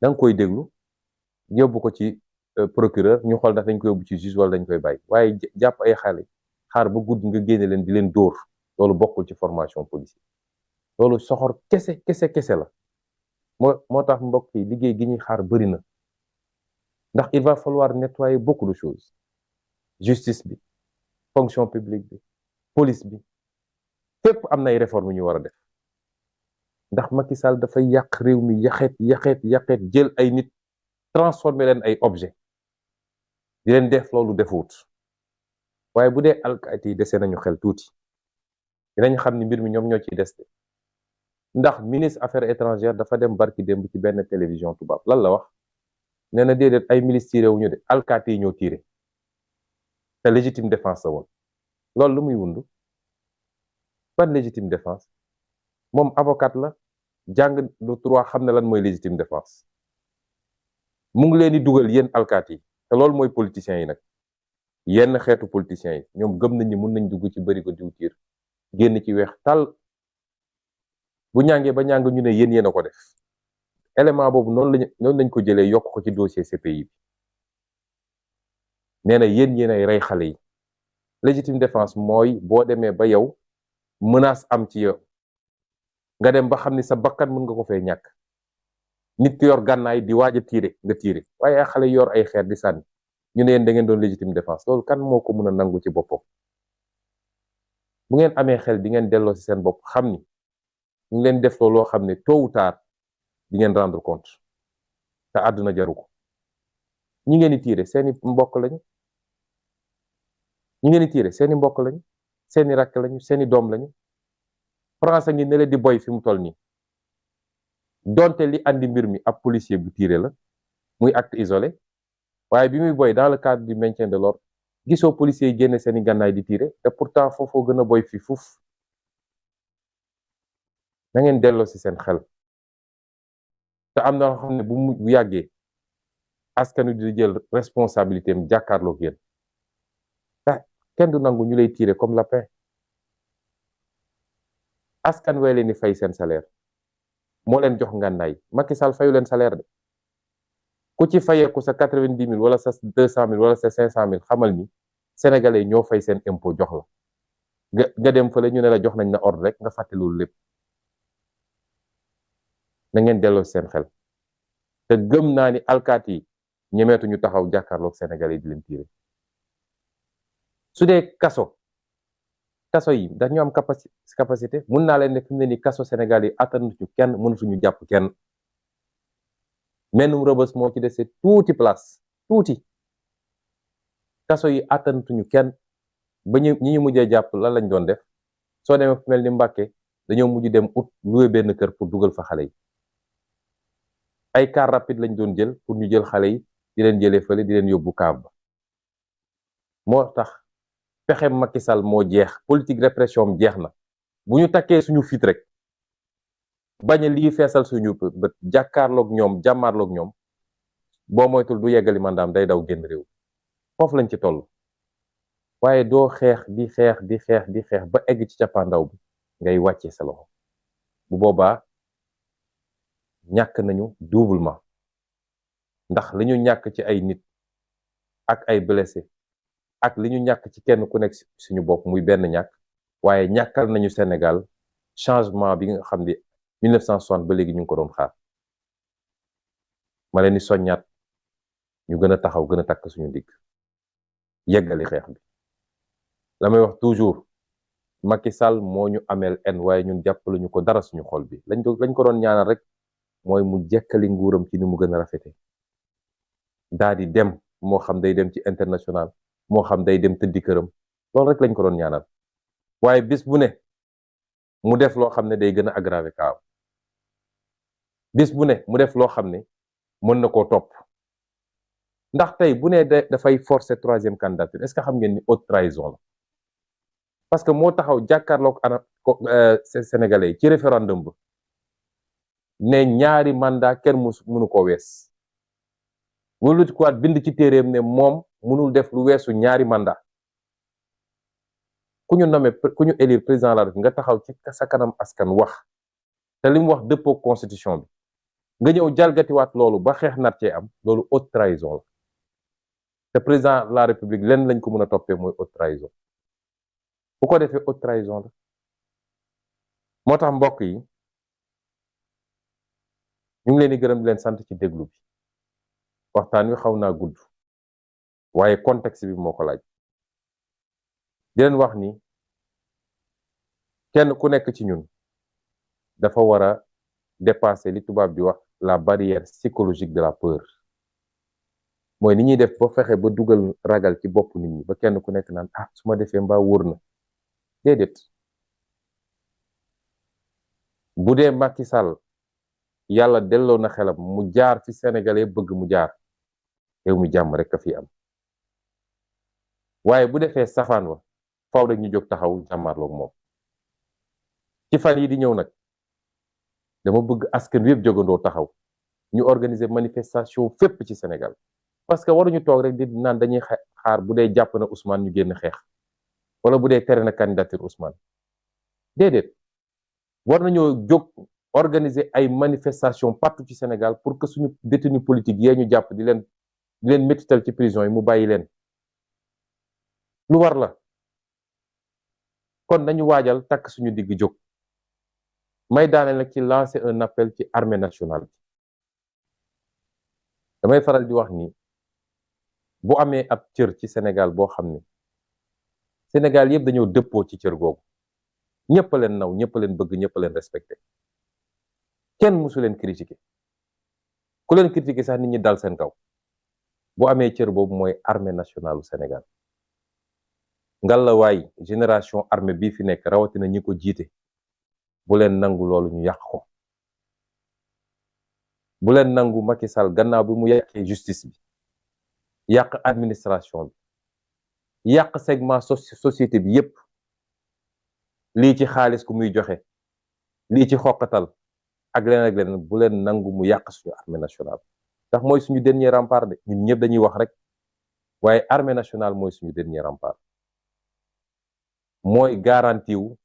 da nga koy déglu yóbbu ko ci procureur ñu xool ndax dañ koy yóbbu ci juge wala dañ koy bàyyi waaye jàpp ay xale xaar ba guddi nga génne leen di leen dóor loolu bokkul ci formation policier loolu soxor kese la moo tax mbokk yi liggéey gi ñuy xaar bëri na ndax il va falloir nettoyer beaucoup de choses justice bi fonction publique bi police bi fépp am na ay réformes yu ñu war a def ndax Macky Sall dafay yàq réew mi yaxeet jël ay nit transformer leen ay objet di leen def loolu defuwut waaye bu dee alkaati yi dese nañu xel tuuti dinañ xam ni mbir mi ñoom ñoo ciy des de ndax ministre affaires étrangères dafa dem barki démb ci benn télévision tubaab lan la wax nee na déedéet ay milices tiré wu ñu de alkaati yi ñoo tiré te légitime défense la woon loolu lu muy wund ban légitime défense moom avocat la jàng lu droit xam ne lan mooy légitime défense mu ngi leen di dugal yéen alkaati yi te loolu mooy politiciens yi nag yenn xeetu politiciens yi ñoom gëm nañ ni mun nañ dugg ci bëri ko diwtiir génn ci weex tàll bu ñàngee ba ñàng ñu ne yéen a ko def élément boobu noonu lañ ko jëlee yokk ko ci dossier CPI bi nee na yéen ay rey xale yi légitime défense mooy boo demee ba yow menace am ci yow nga dem ba xam ni sa bakkan mën nga ko fee ñàkk nit ki yor gànnaay di waaj a tiire nga tiire waaye ay xale yor ay xeer di sànni ñu ne yéen da ngeen doon légitime défense loolu kan moo ko mën a nangu ci boppam bu ngeen amee xel di ngeen delloo ci seen bopp xam ni ñu ngi leen def loo xam ne tôt ou tard di ngeen rendre compte te àdduna jaru ko ñi ngeen di tiire seeni mbokk lañu ñi ngeen di tiire seeni mbokk lañu seeni rakk lañu seeni doom lañu France ngi ne leen di boy fi mu toll nii donte li andi mbir mi ab policier bu tiire la muy acte isolé waaye bi muy boy dans le cadre du maintien de l'ordre gisoo policiers yi génne seeni gànnaay di tiire te pourtant foofoo gën a boy fi fuuf na ngeen delloo ci seen xel te am na loo xam ne bu yàggee askan wi di jël responsabilité am jàkkaarloog yéen kenn du nangu ñu lay tiire comme lapin askan wee leen di fay seen salaire moo leen jox ngànnaay Macky Sall fayu leen salaire de ku ci fayeeku sa 90 000 wala sa 200 000 wala sa 500 000 xamal ni sénégalais ñoo fay seen impôt jox la nga dem fële ñu ne la jox nañ na ordre rek nga fàtte loolu lépp na ngeen delloo seen xel te gëm naa ni alkaati yi ñemeetu ñu taxaw jàkkaarloog sénégalais di leen tiire su dee kaso yi dañu am capacité mun naa leen ne fi mu ne ni kaso Sénégal yi attanuñu kenn mënatuñu jàpp kenn mennum Rebeuss moo ci dese tuuti place tuuti kaso yi attanuñu kenn ba ñi ñu mujjee jàpp lan lañ doon def soo demee fu mel ni Mbàkke dañoo mujj dem ut loué benn kër pour dugal fa xale yi ay car rapide lañ doon jël pour ñu jël xale yi di leen jëlee fële di leen yóbbu kaab ba moo tax pexe Macky Sall moo jeex politique répression am jeex na bu ñu takkee suñu fit rek bañ a lii feesal suñu bët jàkkaarloog ñoom jàmmaarloog ñoom boo moytul du yeggali mandaam day daw génn réew foofu lañ ci toll waaye doo xeex di xeex ba egg ci cappaandaw bi ngay wàccee sa loxo bu boobaa ñàkk nañu doublement ndax li ñu ñàkk ci ay nit ak ay blessé ak li ñu ñàkk ci kenn ku nekk suñu bopp muy benn ñàkk waaye ñàkkal nañu Sénégal changement bi nga xam ne 1960 ba léegi ñu ngi ko doon xaar ma leen di soññaat ñu gën a taxaw gën a takk suñu digg yeggali xeex bi la may wax toujours Macky Sall moo ñu ameel en waaye ñun jàppaluñu ko dara suñu xol bi lañ ko doon ñaanal rek mooy mu jekkali nguuram ci ni mu gën a rafete daa di dem moo xam day dem ci international moo xam day dem tëddi këram loolu rek lañ ko doon ñaanal waaye bis bu ne mu def loo xam ne day gën a aggravé kaaw bis bu ne mu def loo xam ne mën na koo topp ndax tey bu ne dafay forcer troisième candidature est-ce que xam ngeen ni haute trahison la parce que moo taxaw jàkkaarloog ana sénégalais yi ci référendum ba ne ñaari mandat kenn mënu ko wees wala quoi bind ci téeréem ne moom mënul def lu weesu ñaari mandat ku ñu nommé ku ñu élire président de la République nga taxaw ci sa kanam askan wax te li mu wax dëppoo constitution bi nga ñëw jalgatiwaat loolu ba xeex nar cee am loolu haute trahison la te président de la République lenn lañ ko mën a toppee mooy haute trahison bu ko defee haute trahison la moo tax mbokk yi ñu ngi leen di gërëm di leen sant ci déglu bi waxtaan wi xaw naa gudd waaye contexte bi moo ko laaj di leen wax ni kenn ku nekk ci ñun dafa war a dépasser li tubaab di wax la barrière psychologique de la peur mooy ni ñuy def ba fexe ba dugal ragal ci bopp nit ñi ba kenn ku nekk naan ah su ma defee mbaa wóor na déedéet bu dee Macky Sall yàlla delloo na xelam mu jaar fi Sénégalais bëgg mu jaar réew mi jàmm rek a fi am waaye bu defee safaan wa faaw rek ñu jóg taxaw jàmmarloog moom ci fan yi di ñëw nag dama bëgg askan wi yëpp jógandoo taxaw ñu organiser manifestation fépp ci Sénégal parce que waruñu toog rek di naan dañuy xaar bu dee jàpp na Ousmane ñu génn xeex wala bu dee tere na candidature Ousmane déedéet war nañoo jóg organiser ay manifestation partout ci Sénégal pour que suñu détenu politique yee ñu jàpp di leen métital ci prison yi mu bàyyi leen lu war la kon nañu waajal takk suñu digg jóg may daane nag ci lancer un appel ci armée nationale damay faral di wax ni bu amee ab cër ci Sénégal boo xam ne Sénégal yëpp dañoo dëppoo ci cër googu ñëpp a leen naw ñëpp a leen bëgg ñëpp a leen respecté kenn mësu leen critiquer ku leen critiquer sax nit ñi dal seen kaw bu amee cër boobu mooy armée nationale du Sénégal ngalawaay génération armée bii fi nekk rawatina ñi ko jiite bu leen nangu loolu ñu yàq ko bu leen nangu Macky Sall gannaaw bi mu yàqee justice bi yàq administration bi yàq segment société bi yépp lii ci xaalis ku muy joxe lii ci xoqatal ak leneen bu leen nangu mu yàq suñu armée nationale ndax mooy suñu dernier rempart de ñun ñëpp dañuy wax rek waaye armée nationale mooy suñu dernier rempart mooy garantie wu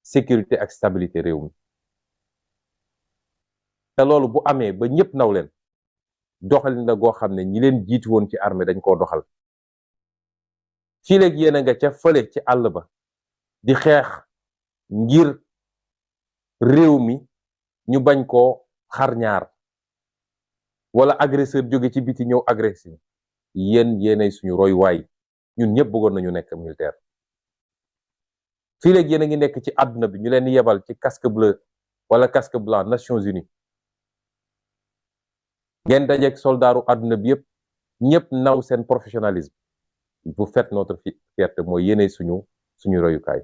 sécurité ak stabilité réew mi te loolu bu amee ba ñëpp naw leen doxalin la goo xam ne ñi leen jiitu woon ci armée dañ koo doxal fii léegi yéen a nga ca fële ci àll ba di xeex ngir réew mi ñu bañ koo xar ñaar wala agresseur jóge ci biti ñëw agressé yéenay suñu royuwaay ñun ñëpp bëggoon nañu nekk militaire fii léegi yéen a ngi nekk ci àdduna bi ñu leen di yebal ci casque bleu wala casque blanc Nations Unies ngeen dajeek soldaaru àdduna bi yëpp ñëpp naw seen professionnalisme vous faites notre fierté mooy yéenay suñu royukaay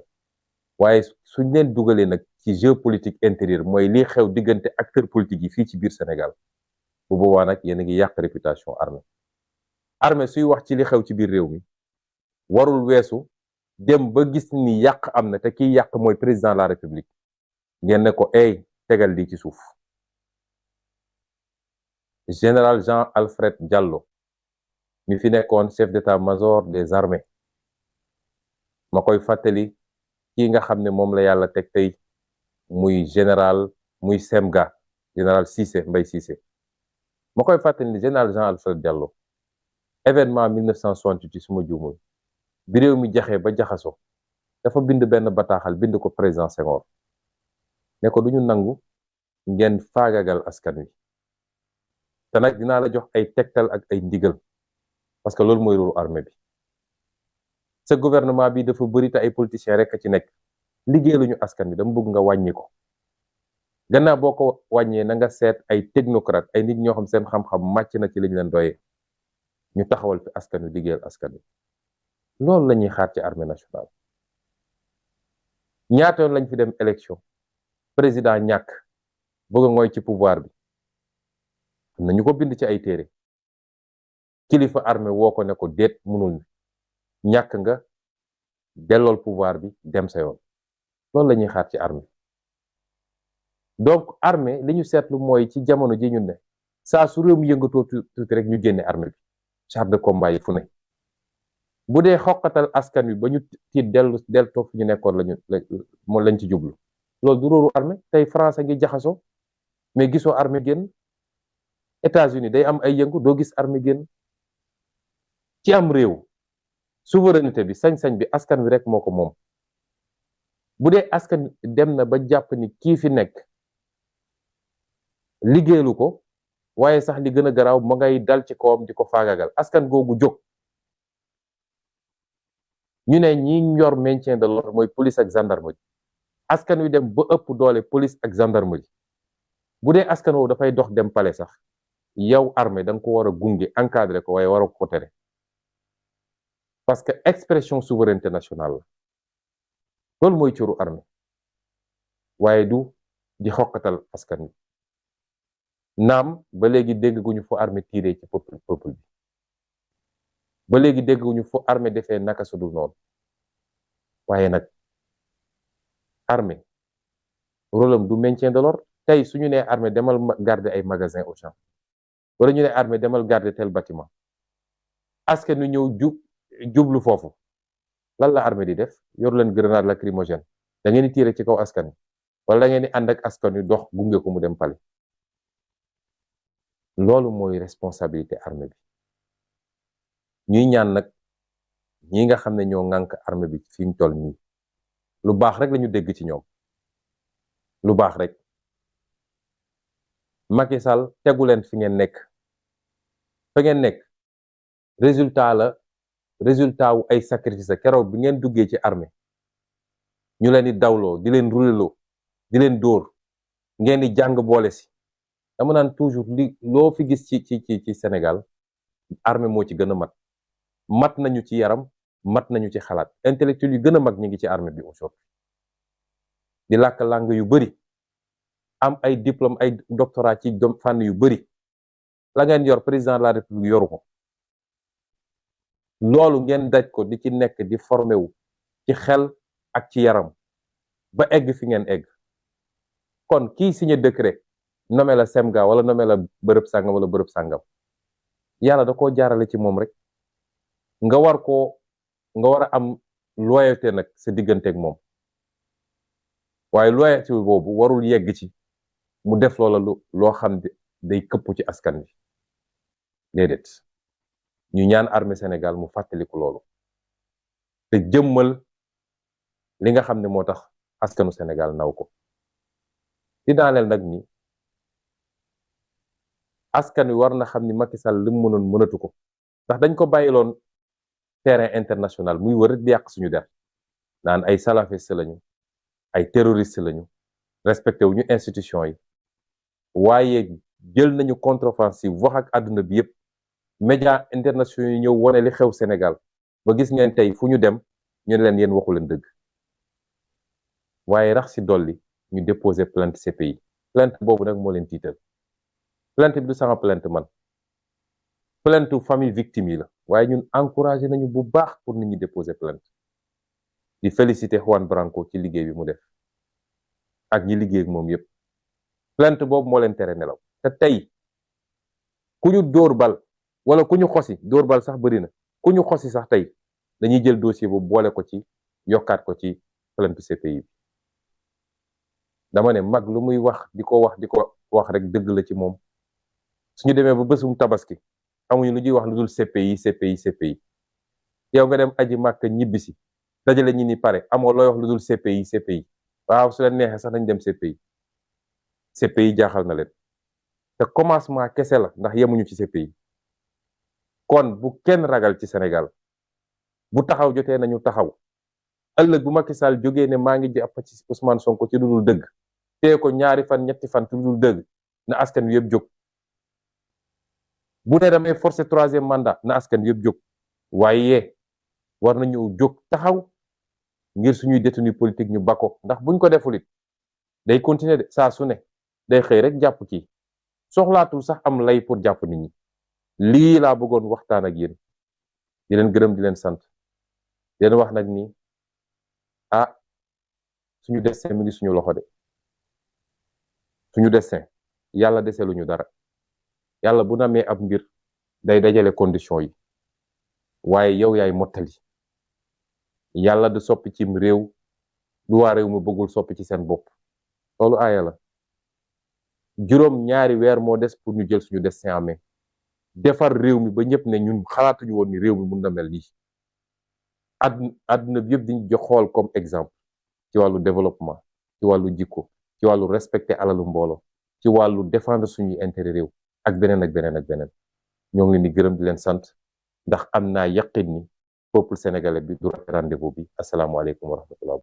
waaye suñ leen dugalee nag ci géopolitique intérieur mooy lii xew diggante acteurs politiques yi fii ci biir Sénégal bu boobaa nag yéen a ngi yàq réputation armée suy wax ci li xew ci biir réew mi warul weesu dem ba gis ni yàq am na te kiy yàq mooy président de la république ngeen ne ko tegal lii ci suuf général Jean Alfred Diallo mi fi nekkoon chef d'état-major des armées ma koy fàttali kii nga xam ne moom la yàlla teg tey muy général muy semga général Cissé Mbaye Cissé ma koy fàttali ni général Jean Alfred Diallo événement 1968 suma juumul bi réew mi jaxee ba jaxaso dafa bind benn bataaxal bind ko président Senghor ne ko duñu nangu ngeen faagagal askan wi te nag dinaa la jox ay tegtal ak ay ndigal parce que loolu mooy rôle armée bi sa gouvernement bi dafa bëri te ay politiciens rek a ci nekk liggéey luñu askan wi dama bëgg nga wàññi ko gannaaw boo ko wàññee na nga seet ay technocrate ay nit ñoo xam seen xam-xam màcc na ci liñ leen doyee ñu taxawal fi askan wi liggéeyal askan wi loolu la ñuy xaar ci armée nationale ñaata yoon lañ fi dem élection président ñàkk bëgg a ngooy ci pouvoir bi am na ñu ko bind ci ay téere kilifa armée woo ko ne ko déet mënul ne ñàkk nga dellool pouvoir bi dem sa yoon loolu la ñuy xaar ci armée donc armée li ñu seetlu mooy ci jamono ji ñun ne saa su réew mi yëngatoo tuuti rek ñu génne armée bi char de combat yi fu ne bu dee xoqatal askan wi ba ñu tiit dellu toog fi ñu nekkoon lañ ci jublu loolu du róoru armée tey France a ngi jaxasoo mais gisoo armée génn États-Unis day am ay yëngu doo gis armée génn ci am réew souveraineté bi sañ-sañ bi askan wi rek moo ko moom bu dee askan dem na ba jàpp ni kii fi nekk liggéeyalu ko waaye sax li gën a garaaw ma ngay dal ci kawam di ko faagagal askan googu jóg ñu ne ñi yor maintien de l'ordre mooy police ak gendarmerie askan wi dem ba ëpp doole police ak gendarmerie bu dee askan woowu dafay dox dem palais sax yow armée da nga ko war a gunge encadré ko waaye war a ko tere parce que expression souveraineté nationale la loolu mooy cëru armée waaye du di xoqatal askan wi naam ba léegi dégg guñu fu armée tiré ci peuple bi ba léegi dégg guñu fu armée defee naka sudul noonu waaye nag armée rôle am du maintien de l'ordre tey suñu nee armée demal garder ay magasin Auchan wala ñu ne armée demal garder tel bâtiment askan wi ñëw jublu foofu lan la armée di def yor leen grenade lacrymogène da ngeen di tirer ci kaw askan wi wala da ngeen di ànd ak askan wi dox gunge ko mu dem pale loolu mooy responsabilité armée bi ñuy ñaan nag ñi nga xam ne ñoo ŋànk armée bi fi mu toll nii lu baax rek lañu dégg ci ñoom lu baax rek Macky Sall tegu leen fi ngeen nekk fa ngeen nekk résultat wu ay sacrifice keroog bi ngeen duggee ci armée ñu leen di dawloo di leen ruleloo di leen dóor ngeen di jàng boole si dama naan toujours li loo fi gis ci Sénégal armée moo ci gën a mat nañu ci yaram mat nañu ci xalaat intellectuel yu gën a mag ñi ngi ci armée bi aujourd'hui di làkk langue yu bari am ay diplôme ay doctorat ci fànn yu bari la ngeen yor président de la république yoru ko loolu ngeen daj ko di ci nekk di formé wu ci xel ak ci yaram ba egg fi ngeen egg kon kii signé décret nommé la semga wala nommé la bërëb sàngam wala bërëb sàngam yàlla da koo jaarale ci moom rek nga war a am loyauté nag sa diggante ak moom waaye loyauté boobu warul yegg ci mu def loola loo xam day këpp ci askan wi déedéet ñu ñaan armée Sénégal mu fàttaliku loolu te jëmmal li nga xam ne moo tax askanu Sénégal naw ko di daaneel nag ni askan wi war na xam ni Macky Sall li mu mënoon mënatu ko ndax dañ ko bàyyiloon terrain international muy wër di yàq suñu der naan ay salafiste lañu ay terroriste lañu respecté wuñu institution yi waaye jël nañu contre-offensive wax ak àdduna bi yépp média internationaux yi ñëw wone li xew Sénégal ba gis ngeen tey fu ñu dem ñu ne leen yéen waxu leen dëgg waaye rax si dolli ñu déposé plainte CPI plainte boobu nag moo leen tiital plainte bi du sama plainte man plainte famille victime yi la waaye ñun encouragé nañu bu baax pour nit ñi déposer plainte di féliciter Juan Branco ci liggéey bi mu def ak ñi liggéey ak moom yépp plainte boobu moo leen tere nelaw te tey ku ñu dóor bal wala ku ñu xosi dóor bal sax bëri na ku ñu xosi sax tey dañuy jël dossier bu boole ko ci yokkaat ko ci plainte CPI bi dama ne mag lu muy wax di ko wax rek dëgg la ci moom suñu demee ba bésum tabaski amuñu lu ñuy wax lu dul CPI yow nga dem aji màkk ñibbisi dajale ñi ni pare amoo looy wax lu dul CPI waaw su leen neexee sax nañ dem CPI jaaxal na leen te commencement kese la ndax yemuñu ci CPI kon bu kenn ragal ci Sénégal bu taxaw jotee nañu taxaw ëllëg bu Macky Sall jógee ne maa ngi jàpp ci Ousmane Sonko ci lu dul dëgg tee ko ñaari fan ñetti fan ci lu dul dëgg na askan wi yëpp jóg bu ne damay forcer troisième mandat na askan wi yëpp jóg waaye war nañu jóg taxaw ngir suñuy détenu politique ñu bako ndax buñ ko defulit day continuer de saa su ne day xëy rek jàpp kii soxlaatul sax am lay pour jàpp nit ñi lii laa bëggoon waxtaan ak yéen di leen gërëm di leen sant di leen wax nag ni suñu destin mi ngi suñu loxo de suñu destin yàlla deseluñu dara yàlla bu namee ab mbir day dajale condition yi waaye yow yaay mottali yàlla du soppi cim réew du waa réew mu bëggul soppi ci seen bopp loolu aaya la juróom ñaari weer moo des pour ñu jël suñu destin en main defar réew mi ba ñëpp ne ñun xalaatuñu woon ni réew mi mun na mel nii àdduna bi yëpp diñu jox xool comme exemple ci wàllu développement ci wàllu jikko ci wàllu respecter alalu mbooloo ci wàllu défendre suñuy intérêt réew ak beneen ak beneen ak beneen ñoo ngi leen di gërëm di leen sant ndax am naa yaqin ni peuple sénégalais bi du rendez-vous bi asalaamualeykum wa rahmatullah